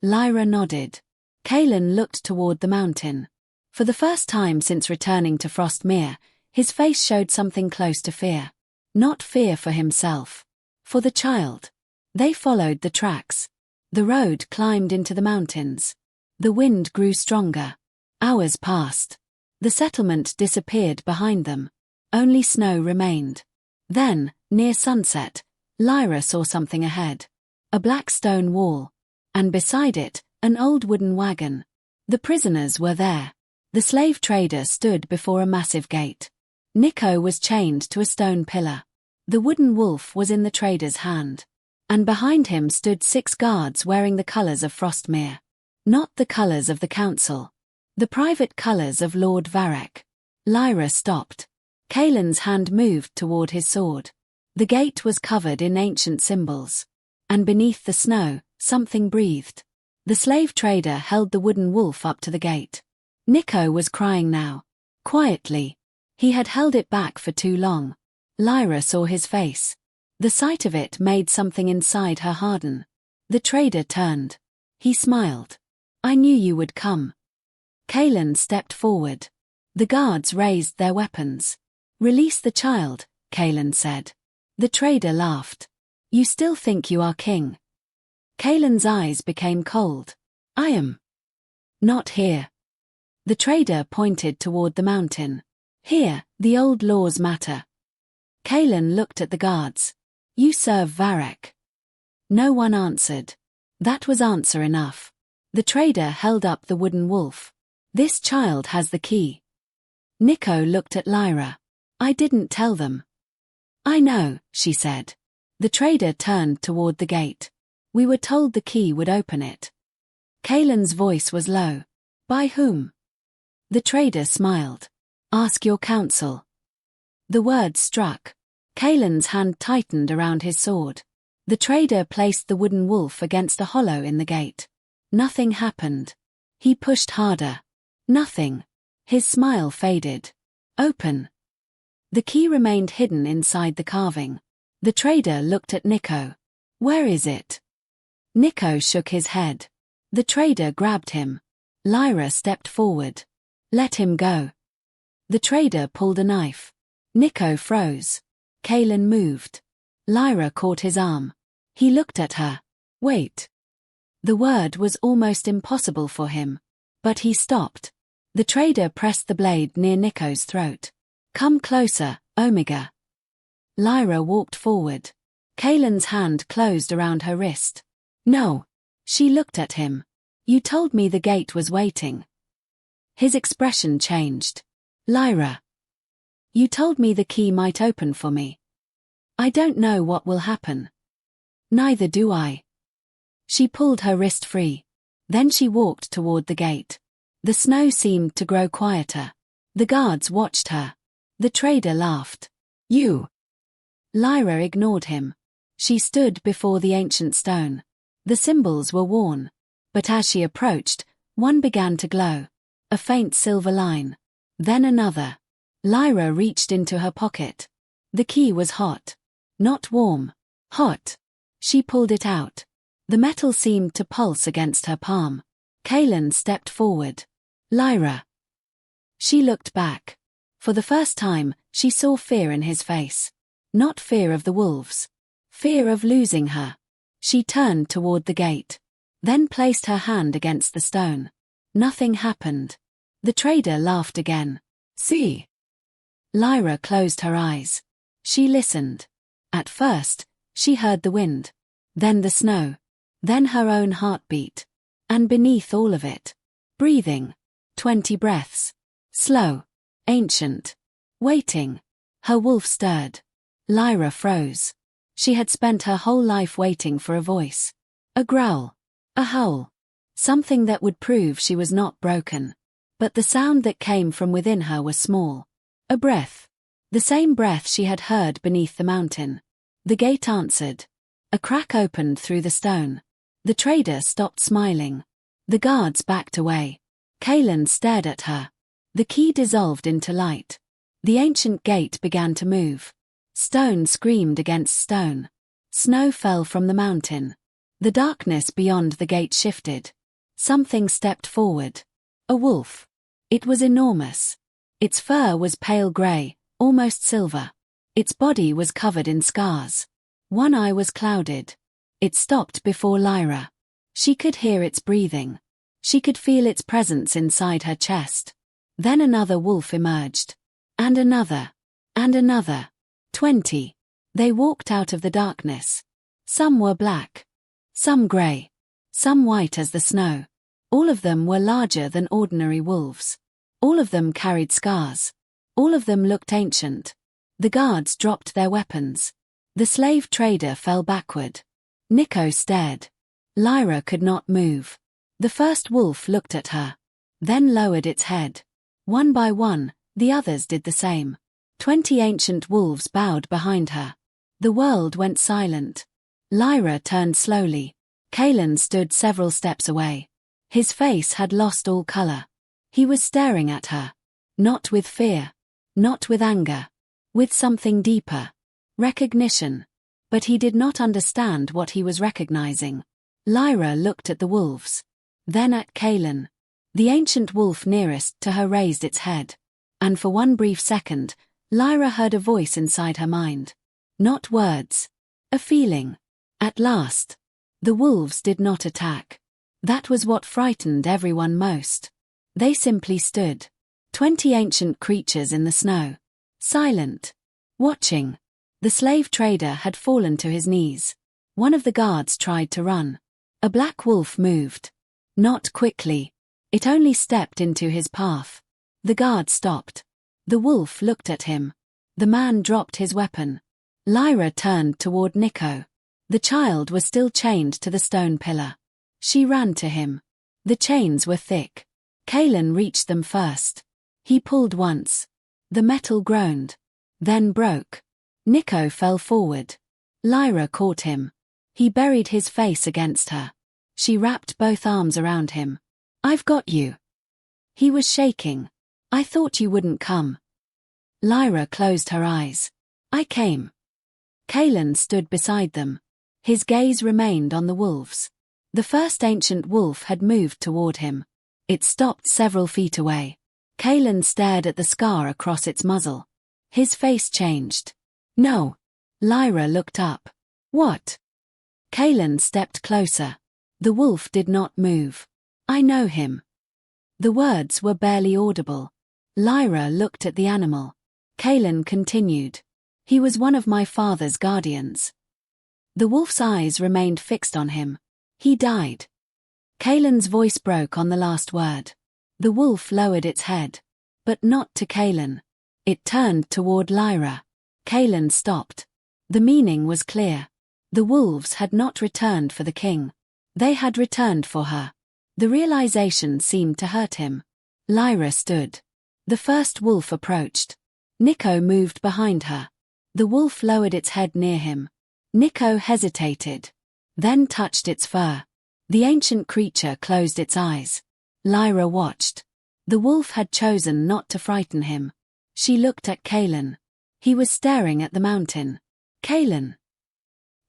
Lyra nodded. Kaelen looked toward the mountain. For the first time since returning to Frostmere, his face showed something close to fear. Not fear for himself. For the child. They followed the tracks. The road climbed into the mountains. The wind grew stronger. Hours passed. The settlement disappeared behind them. Only snow remained. Then, near sunset, Lyra saw something ahead. A black stone wall. And beside it, an old wooden wagon. The prisoners were there. The slave trader stood before a massive gate. Niko was chained to a stone pillar. The wooden wolf was in the trader's hand. And behind him stood 6 guards wearing the colors of Frostmere. Not the colors of the council. The private colors of Lord Varek. Lyra stopped. Kaelen's hand moved toward his sword. The gate was covered in ancient symbols. And beneath the snow, something breathed. The slave trader held the wooden wolf up to the gate. Niko was crying now. Quietly. He had held it back for too long. Lyra saw his face. The sight of it made something inside her harden. The trader turned. He smiled. I knew you would come. Kaelen stepped forward. The guards raised their weapons. Release the child, Kaelen said. The trader laughed. You still think you are king? Kaelen's eyes became cold. I am. Not here. The trader pointed toward the mountain. Here, the old laws matter. Kaelen looked at the guards. You serve Varek. No one answered. That was answer enough. The trader held up the wooden wolf. This child has the key. Niko looked at Lyra. I didn't tell them. I know, she said. The trader turned toward the gate. We were told the key would open it. Kaelen's voice was low. By whom? The trader smiled. Ask your council. The word struck. Kaelen's hand tightened around his sword. The trader placed the wooden wolf against a hollow in the gate. Nothing happened. He pushed harder. Nothing. His smile faded. Open. The key remained hidden inside the carving. The trader looked at Niko. Where is it? Niko shook his head. The trader grabbed him. Lyra stepped forward. Let him go. The trader pulled a knife. Niko froze. Kaelen moved. Lyra caught his arm. He looked at her. Wait. The word was almost impossible for him. But he stopped. The trader pressed the blade near Niko's throat. Come closer, Omega. Lyra walked forward. Kaelen's hand closed around her wrist. No. She looked at him. You told me the gate was waiting. His expression changed. Lyra. You told me the key might open for me. I don't know what will happen. Neither do I. She pulled her wrist free. Then she walked toward the gate. The snow seemed to grow quieter. The guards watched her. The trader laughed. You. Lyra ignored him. She stood before the ancient stone. The symbols were worn. But as she approached, one began to glow. A faint silver line. Then another. Lyra reached into her pocket. The key was hot. Not warm. Hot. She pulled it out. The metal seemed to pulse against her palm. Kaelen stepped forward. Lyra. She looked back. For the first time, she saw fear in his face. Not fear of the wolves. Fear of losing her. She turned toward the gate. Then placed her hand against the stone. Nothing happened. The trader laughed again. See. Lyra closed her eyes. She listened. At first, she heard the wind. Then the snow. Then her own heartbeat. And beneath all of it, breathing. 20 breaths. Slow. Ancient. Waiting. Her wolf stirred. Lyra froze. She had spent her whole life waiting for a voice. A growl. A howl. Something that would prove she was not broken. But the sound that came from within her was small. A breath. The same breath she had heard beneath the mountain. The gate answered. A crack opened through the stone. The trader stopped smiling. The guards backed away. Kaelen stared at her. The key dissolved into light. The ancient gate began to move. Stone screamed against stone. Snow fell from the mountain. The darkness beyond the gate shifted. Something stepped forward. A wolf. It was enormous. Its fur was pale grey, almost silver. Its body was covered in scars. One eye was clouded. It stopped before Lyra. She could hear its breathing. She could feel its presence inside her chest. Then another wolf emerged. And another. And another. 20. They walked out of the darkness. Some were black. Some grey. Some white as the snow. All of them were larger than ordinary wolves. All of them carried scars. All of them looked ancient. The guards dropped their weapons. The slave trader fell backward. Niko stared. Lyra could not move. The first wolf looked at her. Then lowered its head. One by one, the others did the same. 20 ancient wolves bowed behind her. The world went silent. Lyra turned slowly. Kaelen stood several steps away. His face had lost all color. He was staring at her. Not with fear. Not with anger. With something deeper. Recognition. But he did not understand what he was recognizing. Lyra looked at the wolves. Then at Kaelen. The ancient wolf nearest to her raised its head. And for one brief second, Lyra heard a voice inside her mind. Not words. A feeling. At last. The wolves did not attack. That was what frightened everyone most. They simply stood. 20 ancient creatures in the snow. Silent. Watching. The slave trader had fallen to his knees. One of the guards tried to run. A black wolf moved. Not quickly. It only stepped into his path. The guard stopped. The wolf looked at him. The man dropped his weapon. Lyra turned toward Niko. The child was still chained to the stone pillar. She ran to him. The chains were thick. Kaelen reached them first. He pulled once. The metal groaned. Then broke. Niko fell forward. Lyra caught him. He buried his face against her. She wrapped both arms around him. I've got you. He was shaking. I thought you wouldn't come. Lyra closed her eyes. I came. Kaelen stood beside them. His gaze remained on the wolves. The first ancient wolf had moved toward him. It stopped several feet away. Kaelen stared at the scar across its muzzle. His face changed. No. Lyra looked up. What? Kaelen stepped closer. The wolf did not move. I know him. The words were barely audible. Lyra looked at the animal. Kaelen continued. He was one of my father's guardians. The wolf's eyes remained fixed on him. He died. Kaelen's voice broke on the last word. The wolf lowered its head. But not to Kaelen. It turned toward Lyra. Kaelen stopped. The meaning was clear. The wolves had not returned for the king. They had returned for her. The realization seemed to hurt him. Lyra stood. The first wolf approached. Niko moved behind her. The wolf lowered its head near him. Niko hesitated. Then touched its fur. The ancient creature closed its eyes. Lyra watched. The wolf had chosen not to frighten him. She looked at Kaelen. He was staring at the mountain. Kaelen.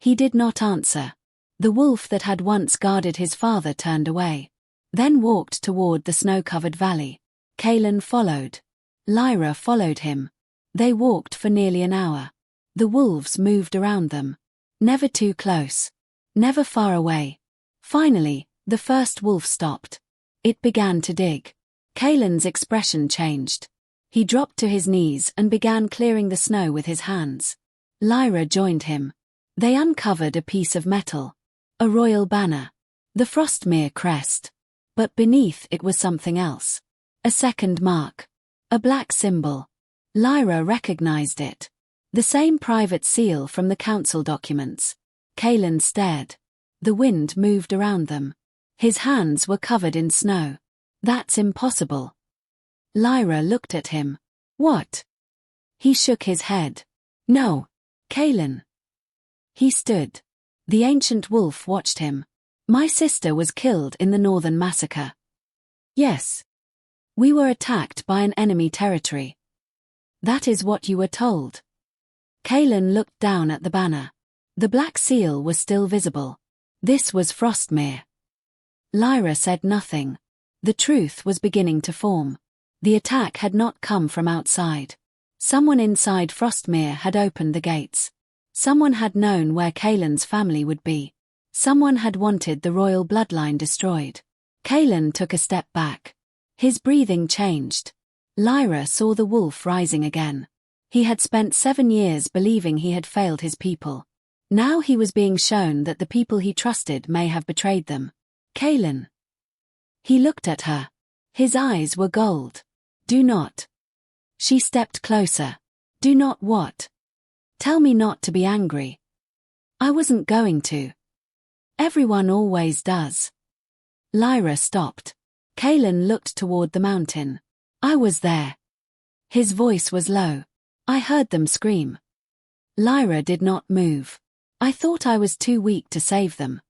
He did not answer. The wolf that had once guarded his father turned away. Then walked toward the snow-covered valley. Kaelen followed. Lyra followed him. They walked for nearly an hour. The wolves moved around them. Never too close. Never far away. Finally, the first wolf stopped. It began to dig. Kaelen's expression changed. He dropped to his knees and began clearing the snow with his hands. Lyra joined him. They uncovered a piece of metal. A royal banner. The Frostmere crest. But beneath it was something else. A second mark. A black symbol. Lyra recognized it. The same private seal from the council documents. Kaelen stared. The wind moved around them. His hands were covered in snow. That's impossible. Lyra looked at him. What? He shook his head. No. Kaelen. He stood. The ancient wolf watched him. My sister was killed in the Northern Massacre. Yes. We were attacked by an enemy territory. That is what you were told. Kaelen looked down at the banner. The black seal was still visible. This was Frostmere. Lyra said nothing. The truth was beginning to form. The attack had not come from outside. Someone inside Frostmere had opened the gates. Someone had known where Kaelen's family would be. Someone had wanted the royal bloodline destroyed. Kaelen took a step back. His breathing changed. Lyra saw the wolf rising again. He had spent 7 years believing he had failed his people. Now he was being shown that the people he trusted may have betrayed them. Kaelen. He looked at her. His eyes were gold. Do not. She stepped closer. Do not what? Tell me not to be angry. I wasn't going to. Everyone always does. Lyra stopped. Kaelen looked toward the mountain. I was there. His voice was low. I heard them scream. Lyra did not move. I thought I was too weak to save them.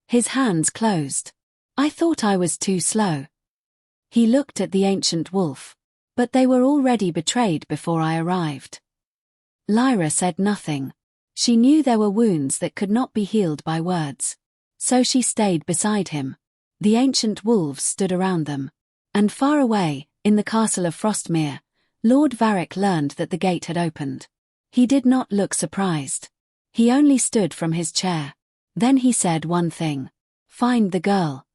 His hands closed. I thought I was too slow. He looked at the ancient wolf. But they were already betrayed before I arrived. Lyra said nothing. She knew there were wounds that could not be healed by words. So she stayed beside him. The ancient wolves stood around them. And far away, in the castle of Frostmere, Lord Varric learned that the gate had opened. He did not look surprised. He only stood from his chair. Then he said one thing. Find the girl.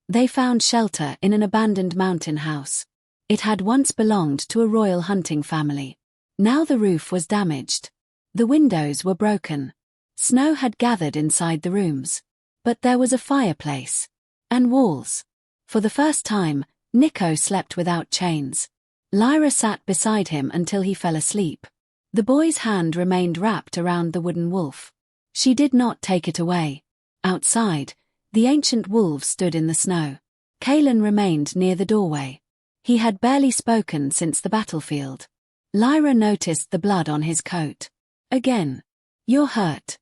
They found shelter in an abandoned mountain house. It had once belonged to a royal hunting family. Now the roof was damaged. The windows were broken. Snow had gathered inside the rooms. But there was a fireplace. And walls. For the first time, Niko slept without chains. Lyra sat beside him until he fell asleep. The boy's hand remained wrapped around the wooden wolf. She did not take it away. Outside, the ancient wolves stood in the snow. Kaelen remained near the doorway. He had barely spoken since the battlefield. Lyra noticed the blood on his coat. Again. You're hurt.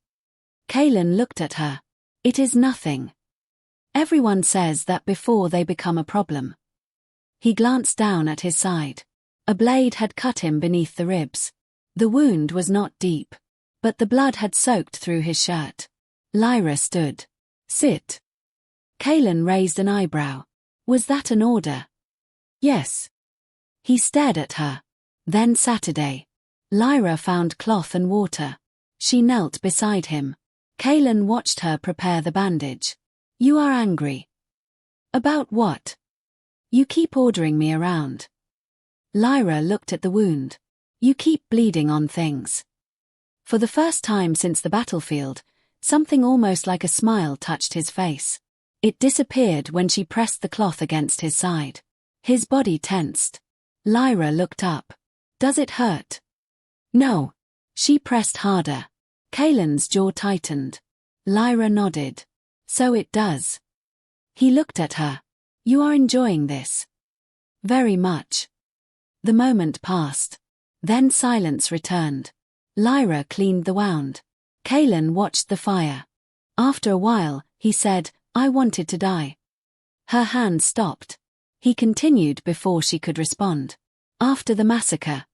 Kaelen looked at her. It is nothing. Everyone says that before they become a problem. He glanced down at his side. A blade had cut him beneath the ribs. The wound was not deep. But the blood had soaked through his shirt. Lyra stood. Sit. Kaelen raised an eyebrow. Was that an order? Yes. He stared at her. Then Saturday. Lyra found cloth and water. She knelt beside him. Kaelen watched her prepare the bandage. You are angry. About what? You keep ordering me around. Lyra looked at the wound. You keep bleeding on things. For the first time since the battlefield, something almost like a smile touched his face. It disappeared when she pressed the cloth against his side. His body tensed. Lyra looked up. Does it hurt? No. She pressed harder. Kaelen's jaw tightened. Lyra nodded. So it does. He looked at her. You are enjoying this. Very much. The moment passed. Then silence returned. Lyra cleaned the wound. Kaelen watched the fire. After a while, he said, I wanted to die. Her hand stopped. He continued before she could respond. After the massacre.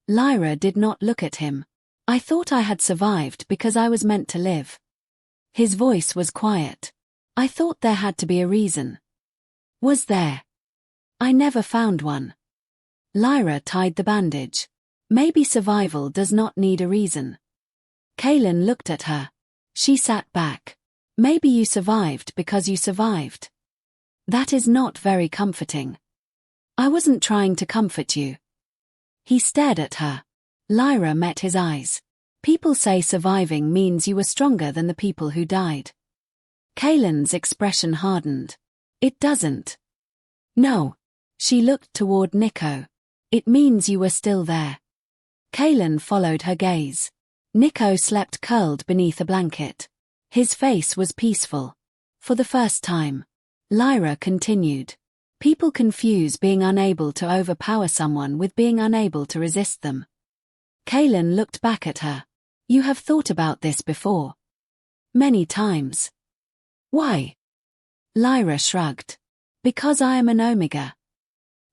Lyra did not look at him. I thought I had survived because I was meant to live. His voice was quiet. I thought there had to be a reason. Was there? I never found one. Lyra tied the bandage. Maybe survival does not need a reason. Kaelen looked at her. She sat back. Maybe you survived because you survived. That is not very comforting. I wasn't trying to comfort you. He stared at her. Lyra met his eyes. People say surviving means you were stronger than the people who died. Kaelen's expression hardened. It doesn't. No. She looked toward Niko. It means you were still there. Kaelen followed her gaze. Niko slept curled beneath a blanket. His face was peaceful. For the first time. Lyra continued. People confuse being unable to overpower someone with being unable to resist them. Kaelen looked back at her. You have thought about this before. Many times. Why? Lyra shrugged. Because I am an Omega.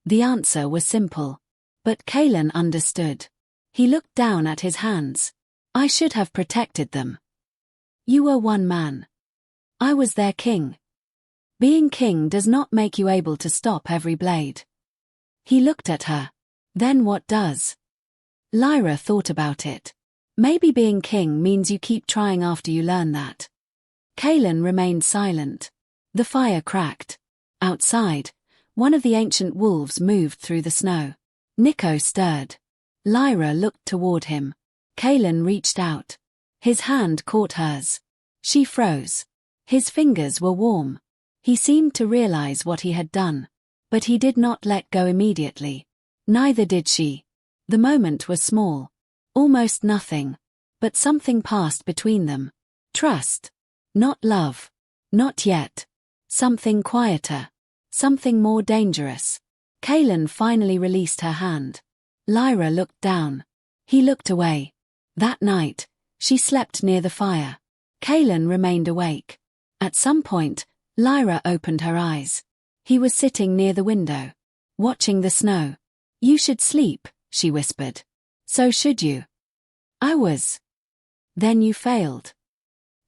The answer was simple. But Kaelen understood. He looked down at his hands. I should have protected them. You were one man. I was their king. Being king does not make you able to stop every blade. He looked at her. Then what does? Lyra thought about it. Maybe being king means you keep trying after you learn that. Kaelen remained silent. The fire cracked. Outside, one of the ancient wolves moved through the snow. Niko stirred. Lyra looked toward him. Kaelen reached out. His hand caught hers. She froze. His fingers were warm. He seemed to realize what he had done. But he did not let go immediately. Neither did she. The moment was small. Almost nothing. But something passed between them. Trust. Not love. Not yet. Something quieter. Something more dangerous. Kaelen finally released her hand. Lyra looked down. He looked away. That night, she slept near the fire. Kaelen remained awake. At some point, Lyra opened her eyes. He was sitting near the window, watching the snow. You should sleep, she whispered. So should you. I was. Then you failed.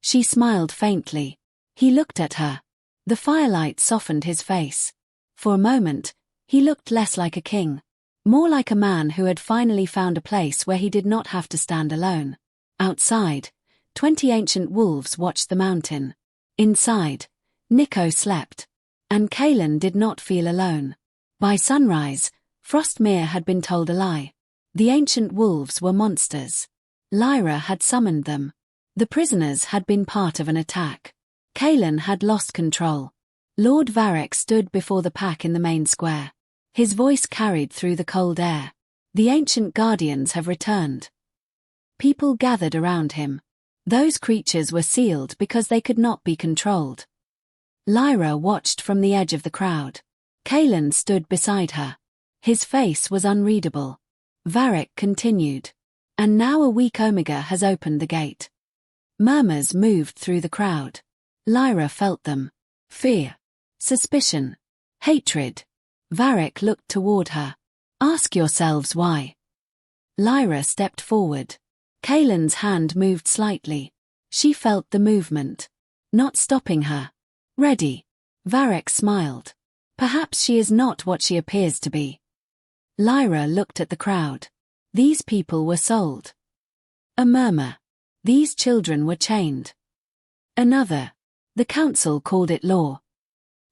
She smiled faintly. He looked at her. The firelight softened his face. For a moment, he looked less like a king. More like a man who had finally found a place where he did not have to stand alone. Outside, 20 ancient wolves watched the mountain. Inside, Niko slept. And Kaelen did not feel alone. By sunrise, Frostmere had been told a lie. The ancient wolves were monsters. Lyra had summoned them. The prisoners had been part of an attack. Kaelen had lost control. Lord Varric stood before the pack in the main square. His voice carried through the cold air. The ancient guardians have returned. People gathered around him. Those creatures were sealed because they could not be controlled. Lyra watched from the edge of the crowd. Kaelen stood beside her. His face was unreadable. Varric continued. And now a weak Omega has opened the gate. Murmurs moved through the crowd. Lyra felt them. Fear. Suspicion. Hatred. Varric looked toward her. Ask yourselves why. Lyra stepped forward. Kaelen's hand moved slightly. She felt the movement. Not stopping her. Ready. Varric smiled. Perhaps she is not what she appears to be. Lyra looked at the crowd. These people were sold. A murmur. These children were chained. Another. The council called it law.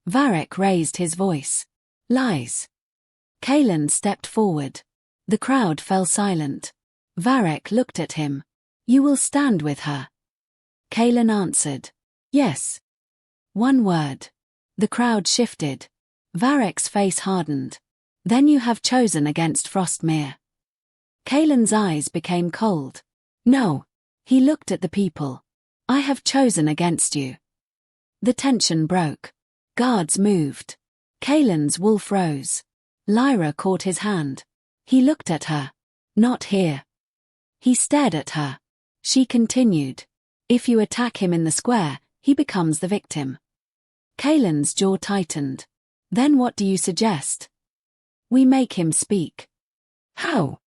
Varric raised his voice. Lies. Kaelen stepped forward. The crowd fell silent. Varric looked at him. You will stand with her. Kaelen answered. Yes. One word. The crowd shifted. Varric's face hardened. Then you have chosen against Frostmere. Kaelen's eyes became cold. No. He looked at the people. I have chosen against you. The tension broke. Guards moved. Kaelen's wolf rose. Lyra caught his hand. He looked at her. Not here. He stared at her. She continued. If you attack him in the square, he becomes the victim. Kaelen's jaw tightened. Then what do you suggest? We make him speak. How?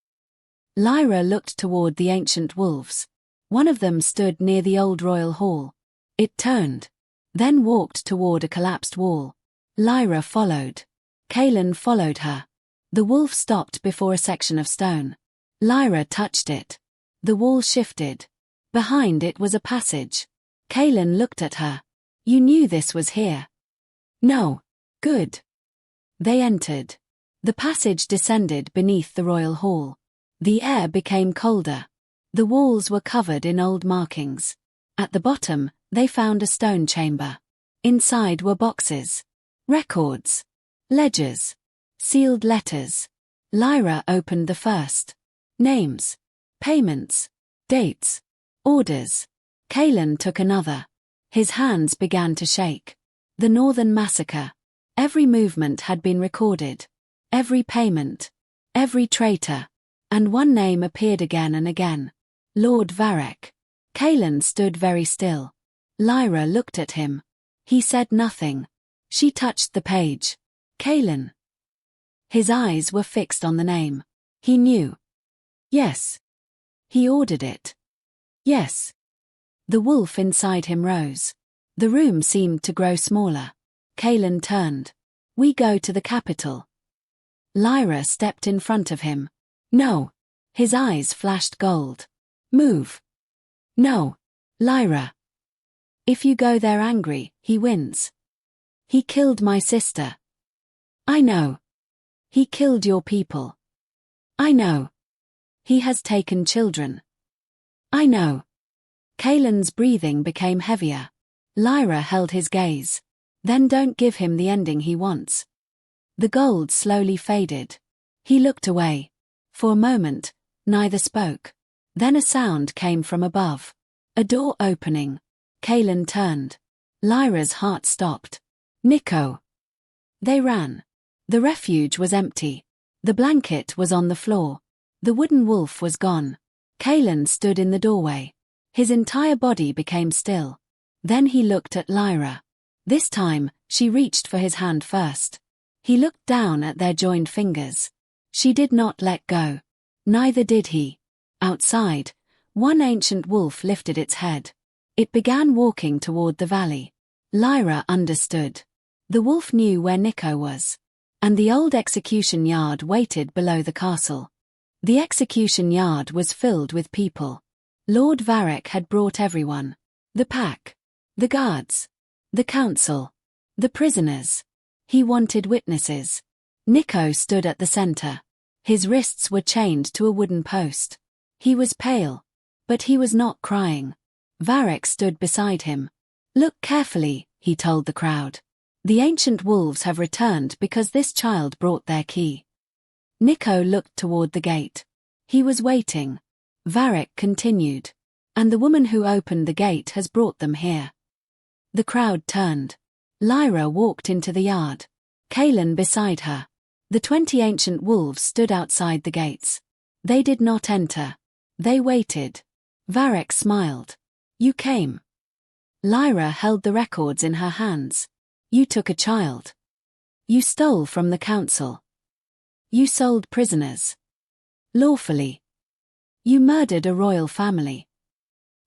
Lyra looked toward the ancient wolves. One of them stood near the old royal hall. It turned. Then walked toward a collapsed wall. Lyra followed. Kaelen followed her. The wolf stopped before a section of stone. Lyra touched it. The wall shifted. Behind it was a passage. Kaelen looked at her. You knew this was here. No. Good. They entered. The passage descended beneath the royal hall. The air became colder. The walls were covered in old markings. At the bottom, they found a stone chamber. Inside were boxes. Records. Ledgers. Sealed letters. Lyra opened the first. Names. Payments. Dates. Orders. Kaelen took another. His hands began to shake. The Northern Massacre. Every movement had been recorded. Every payment. Every traitor. And one name appeared again and again. Lord Varric. Kaelen stood very still. Lyra looked at him. He said nothing. She touched the page. Kaelen. His eyes were fixed on the name. He knew. Yes. He ordered it. Yes. The wolf inside him rose. The room seemed to grow smaller. Kaelen turned. We go to the capital. Lyra stepped in front of him. No. His eyes flashed gold. Move. No. Lyra. If you go there angry, he wins. He killed my sister. I know. He killed your people. I know. He has taken children. I know. Kaelen's breathing became heavier. Lyra held his gaze. Then don't give him the ending he wants. The gold slowly faded. He looked away. For a moment, neither spoke. Then a sound came from above. A door opening. Kaelen turned. Lyra's heart stopped. Niko. They ran. The refuge was empty. The blanket was on the floor. The wooden wolf was gone. Kaelen stood in the doorway. His entire body became still. Then he looked at Lyra. This time, she reached for his hand first. He looked down at their joined fingers. She did not let go. Neither did he. Outside, one ancient wolf lifted its head. It began walking toward the valley. Lyra understood. The wolf knew where Niko was. And the old execution yard waited below the castle. The execution yard was filled with people. Lord Varric had brought everyone. The pack. The guards. The council. The prisoners. He wanted witnesses. Niko stood at the center. His wrists were chained to a wooden post. He was pale. But he was not crying. Varric stood beside him. Look carefully, he told the crowd. The ancient wolves have returned because this child brought their key. Niko looked toward the gate. He was waiting. Varric continued. And the woman who opened the gate has brought them here. The crowd turned. Lyra walked into the yard. Kaelen beside her. The 20 ancient wolves stood outside the gates. They did not enter. They waited. Varric smiled. You came. Lyra held the records in her hands. You took a child. You stole from the council. You sold prisoners. Lawfully. You murdered a royal family.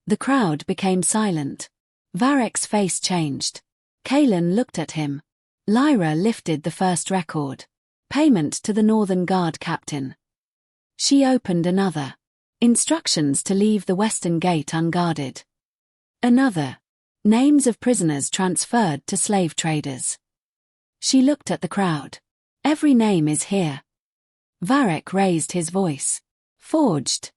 The crowd became silent. Varric's face changed. Kaelen looked at him. Lyra lifted the first record. Payment to the Northern Guard captain. She opened another. Instructions to leave the western gate unguarded. Another. Names of prisoners transferred to slave traders. She looked at the crowd. Every name is here. Varric raised his voice. Forged.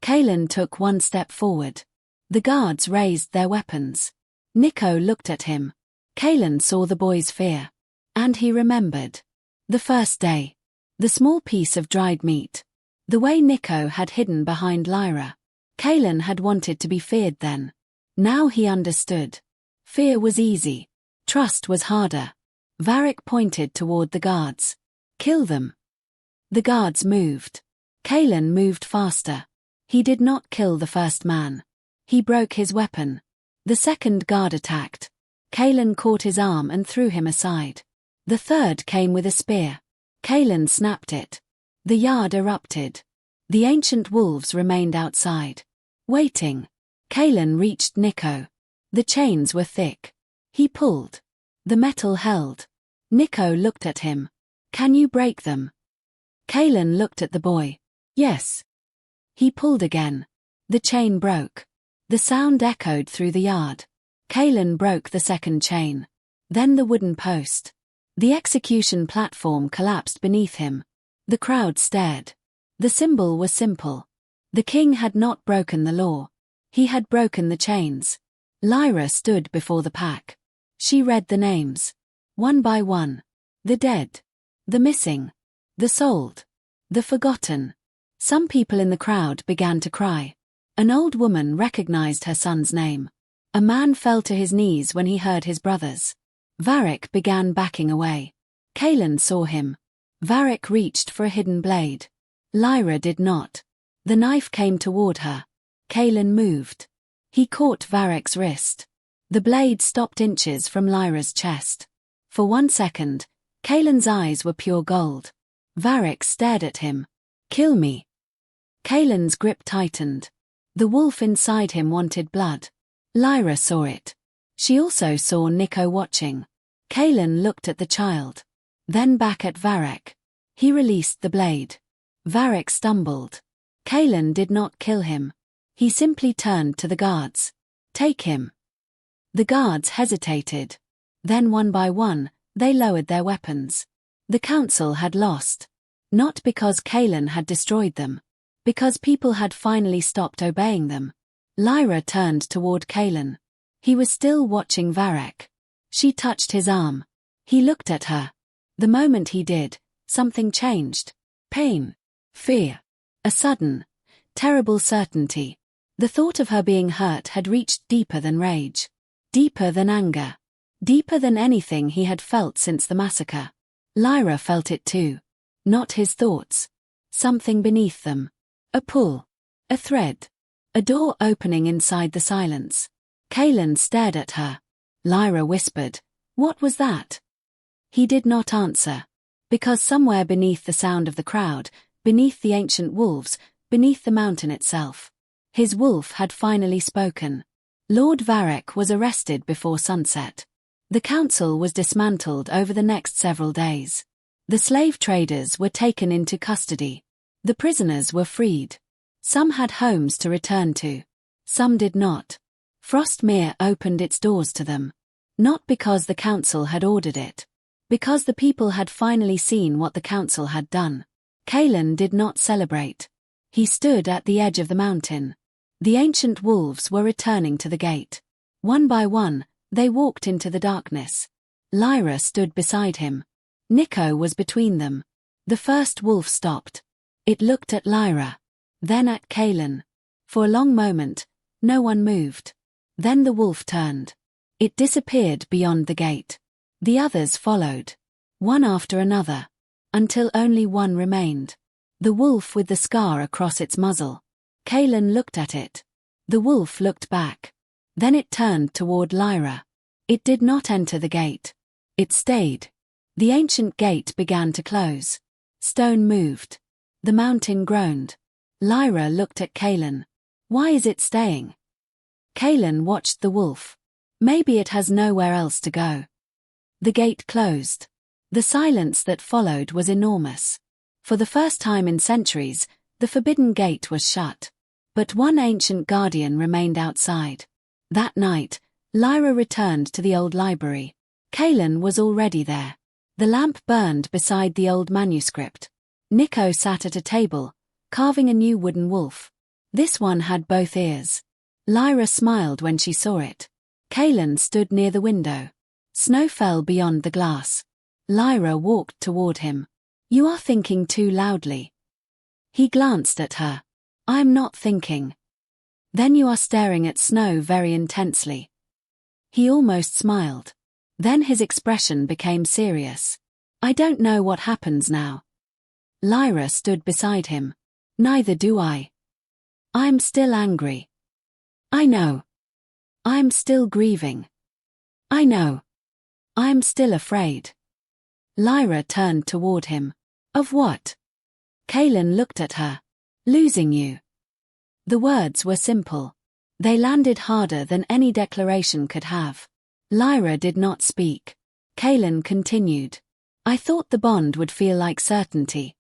Kaelen took one step forward. The guards raised their weapons. Niko looked at him. Kaelen saw the boy's fear. And he remembered. The first day. The small piece of dried meat. The way Niko had hidden behind Lyra. Kaelen had wanted to be feared then. Now he understood. Fear was easy. Trust was harder. Varric pointed toward the guards. Kill them. The guards moved. Kaelen moved faster. He did not kill the first man. He broke his weapon. The second guard attacked. Kaelen caught his arm and threw him aside. The third came with a spear. Kaelen snapped it. The yard erupted. The ancient wolves remained outside. Waiting. Kaelen reached Niko. The chains were thick. He pulled. The metal held. Niko looked at him. Can you break them? Kaelen looked at the boy. Yes. He pulled again. The chain broke. The sound echoed through the yard. Kaelen broke the second chain. Then the wooden post. The execution platform collapsed beneath him. The crowd stared. The symbol was simple. The king had not broken the law. He had broken the chains. Lyra stood before the pack. She read the names. One by one. The dead. The missing. The sold. The forgotten. Some people in the crowd began to cry. An old woman recognized her son's name. A man fell to his knees when he heard his brothers. Varric began backing away. Kaelen saw him. Varric reached for a hidden blade. Lyra did not. The knife came toward her. Kaelen moved. He caught Varric's wrist. The blade stopped inches from Lyra's chest. For 1 second, Kaelen's eyes were pure gold. Varric stared at him. Kill me. Kaelen's grip tightened. The wolf inside him wanted blood. Lyra saw it. She also saw Niko watching. Kaelen looked at the child. Then back at Varric. He released the blade. Varric stumbled. Kaelen did not kill him. He simply turned to the guards. Take him. The guards hesitated. Then one by one, they lowered their weapons. The council had lost. Not because Kaelen had destroyed them. Because people had finally stopped obeying them. Lyra turned toward Kaelen. He was still watching Varric. She touched his arm. He looked at her. The moment he did, something changed. Pain. Fear. A sudden, terrible certainty. The thought of her being hurt had reached deeper than rage. Deeper than anger. Deeper than anything he had felt since the massacre. Lyra felt it too. Not his thoughts. Something beneath them. A pull. A thread. A door opening inside the silence. Kaelen stared at her. Lyra whispered, "What was that?" He did not answer. Because somewhere beneath the sound of the crowd, beneath the ancient wolves, beneath the mountain itself, his wolf had finally spoken. Lord Varric was arrested before sunset. The council was dismantled over the next several days. The slave traders were taken into custody. The prisoners were freed. Some had homes to return to. Some did not. Frostmere opened its doors to them. Not because the council had ordered it. Because the people had finally seen what the council had done. Kaelen did not celebrate. He stood at the edge of the mountain. The ancient wolves were returning to the gate. One by one, they walked into the darkness. Lyra stood beside him. Niko was between them. The first wolf stopped. It looked at Lyra. Then at Kaelen. For a long moment, no one moved. Then the wolf turned. It disappeared beyond the gate. The others followed. One after another. Until only one remained. The wolf with the scar across its muzzle. Kaelen looked at it. The wolf looked back. Then it turned toward Lyra. It did not enter the gate. It stayed. The ancient gate began to close. Stone moved. The mountain groaned. Lyra looked at Kaelen. Why is it staying? Kaelen watched the wolf. Maybe it has nowhere else to go. The gate closed. The silence that followed was enormous. For the first time in centuries, the forbidden gate was shut. But one ancient guardian remained outside. That night, Lyra returned to the old library. Kaelen was already there. The lamp burned beside the old manuscript. Niko sat at a table, carving a new wooden wolf. This one had both ears. Lyra smiled when she saw it. Kaelen stood near the window. Snow fell beyond the glass. Lyra walked toward him. "You are thinking too loudly." He glanced at her. "I'm not thinking." "Then you are staring at snow very intensely." He almost smiled. Then his expression became serious. "I don't know what happens now." Lyra stood beside him. "Neither do I. I'm still angry." "I know. I'm still grieving." "I know. I'm still afraid." Lyra turned toward him. "Of what?" Kaelen looked at her. "Losing you." The words were simple. They landed harder than any declaration could have. Lyra did not speak. Kaelen continued. "I thought the bond would feel like certainty."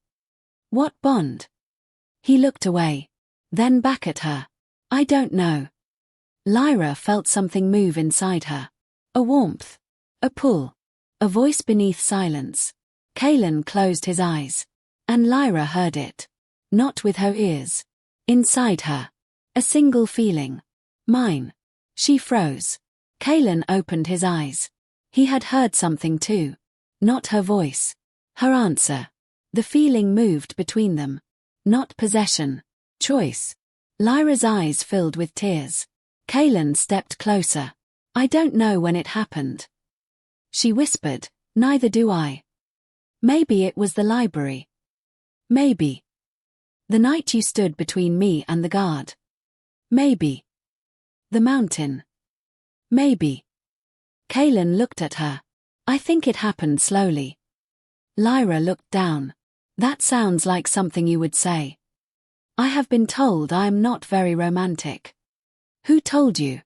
"What bond?" He looked away. Then back at her. "I don't know." Lyra felt something move inside her. A warmth. A pull. A voice beneath silence. Kaelen closed his eyes. And Lyra heard it. Not with her ears. Inside her. A single feeling. Mine. She froze. Kaelen opened his eyes. He had heard something too. Not her voice. Her answer. The feeling moved between them. Not possession. Choice. Lyra's eyes filled with tears. Kaelen stepped closer. "I don't know when it happened." She whispered, "Neither do I. Maybe it was the library. Maybe. The night you stood between me and the guard. Maybe. The mountain. Maybe." Kaelen looked at her. "I think it happened slowly." Lyra looked down. That sounds like something you would say. I have been told I am not very romantic. Who told you?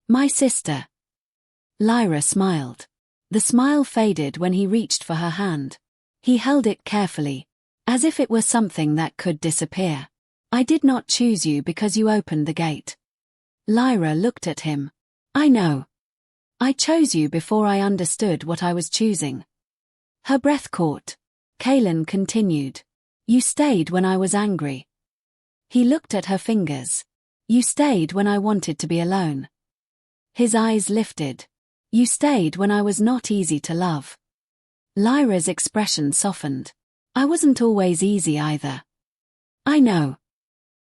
My sister. Lyra smiled. The smile faded when he reached for her hand. He held it carefully, as if it were something that could disappear. I did not choose you because you opened the gate. Lyra looked at him. I know. I chose you before I understood what I was choosing. Her breath caught. Kaelen continued. You stayed when I was angry. He looked at her fingers. You stayed when I wanted to be alone. His eyes lifted. You stayed when I was not easy to love. Lyra's expression softened. I wasn't always easy either. I know.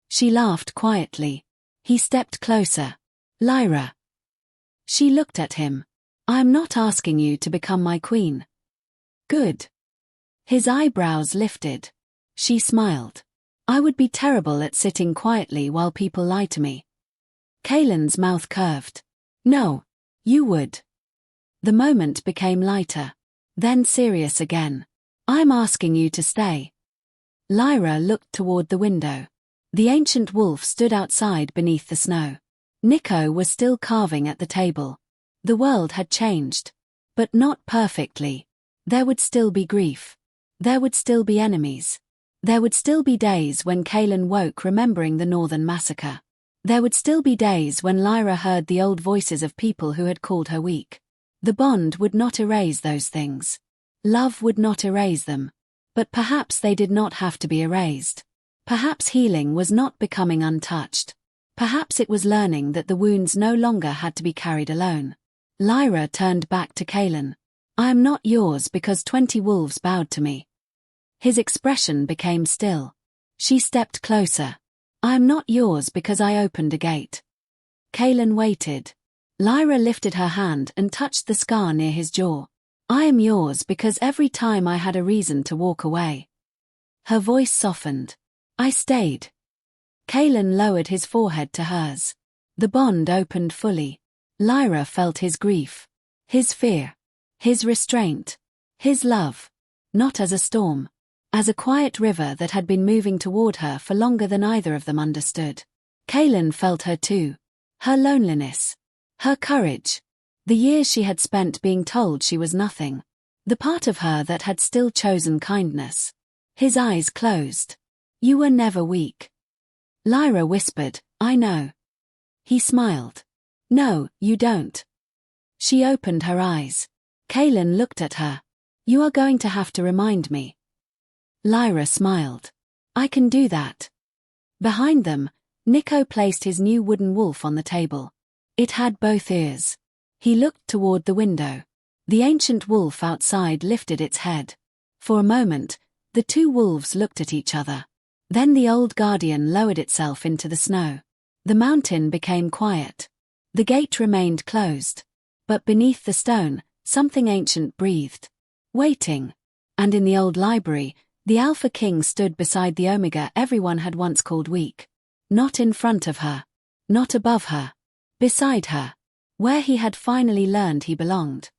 She laughed quietly. He stepped closer. Lyra. She looked at him. I am not asking you to become my queen. Good. His eyebrows lifted. She smiled. I would be terrible at sitting quietly while people lie to me. Kaelen's mouth curved. No, you would. The moment became lighter, then serious again. I'm asking you to stay. Lyra looked toward the window. The ancient wolf stood outside beneath the snow. Niko was still carving at the table. The world had changed. But not perfectly. There would still be grief. There would still be enemies. There would still be days when Kaelen woke remembering the Northern massacre. There would still be days when Lyra heard the old voices of people who had called her weak. The bond would not erase those things. Love would not erase them. But perhaps they did not have to be erased. Perhaps healing was not becoming untouched. Perhaps it was learning that the wounds no longer had to be carried alone. Lyra turned back to Kaelen. I am not yours because 20 wolves bowed to me. His expression became still. She stepped closer. I am not yours because I opened a gate. Kaelen waited. Lyra lifted her hand and touched the scar near his jaw. I am yours because every time I had a reason to walk away. Her voice softened. I stayed. Kaelen lowered his forehead to hers. The bond opened fully. Lyra felt his grief, his fear, his restraint, his love, not as a storm, as a quiet river that had been moving toward her for longer than either of them understood. Kaelen felt her too. Her loneliness. Her courage. The years she had spent being told she was nothing. The part of her that had still chosen kindness. His eyes closed. You were never weak. Lyra whispered, I know. He smiled. No, you don't. She opened her eyes. Kaelen looked at her. You are going to have to remind me. Lyra smiled. I can do that. Behind them, Niko placed his new wooden wolf on the table. It had both ears. He looked toward the window. The ancient wolf outside lifted its head. For a moment, the two wolves looked at each other. Then the old guardian lowered itself into the snow. The mountain became quiet. The gate remained closed. But beneath the stone, something ancient breathed. Waiting. And in the old library, the Alpha King stood beside the Omega everyone had once called weak. Not in front of her. Not above her. Beside her. Where he had finally learned he belonged.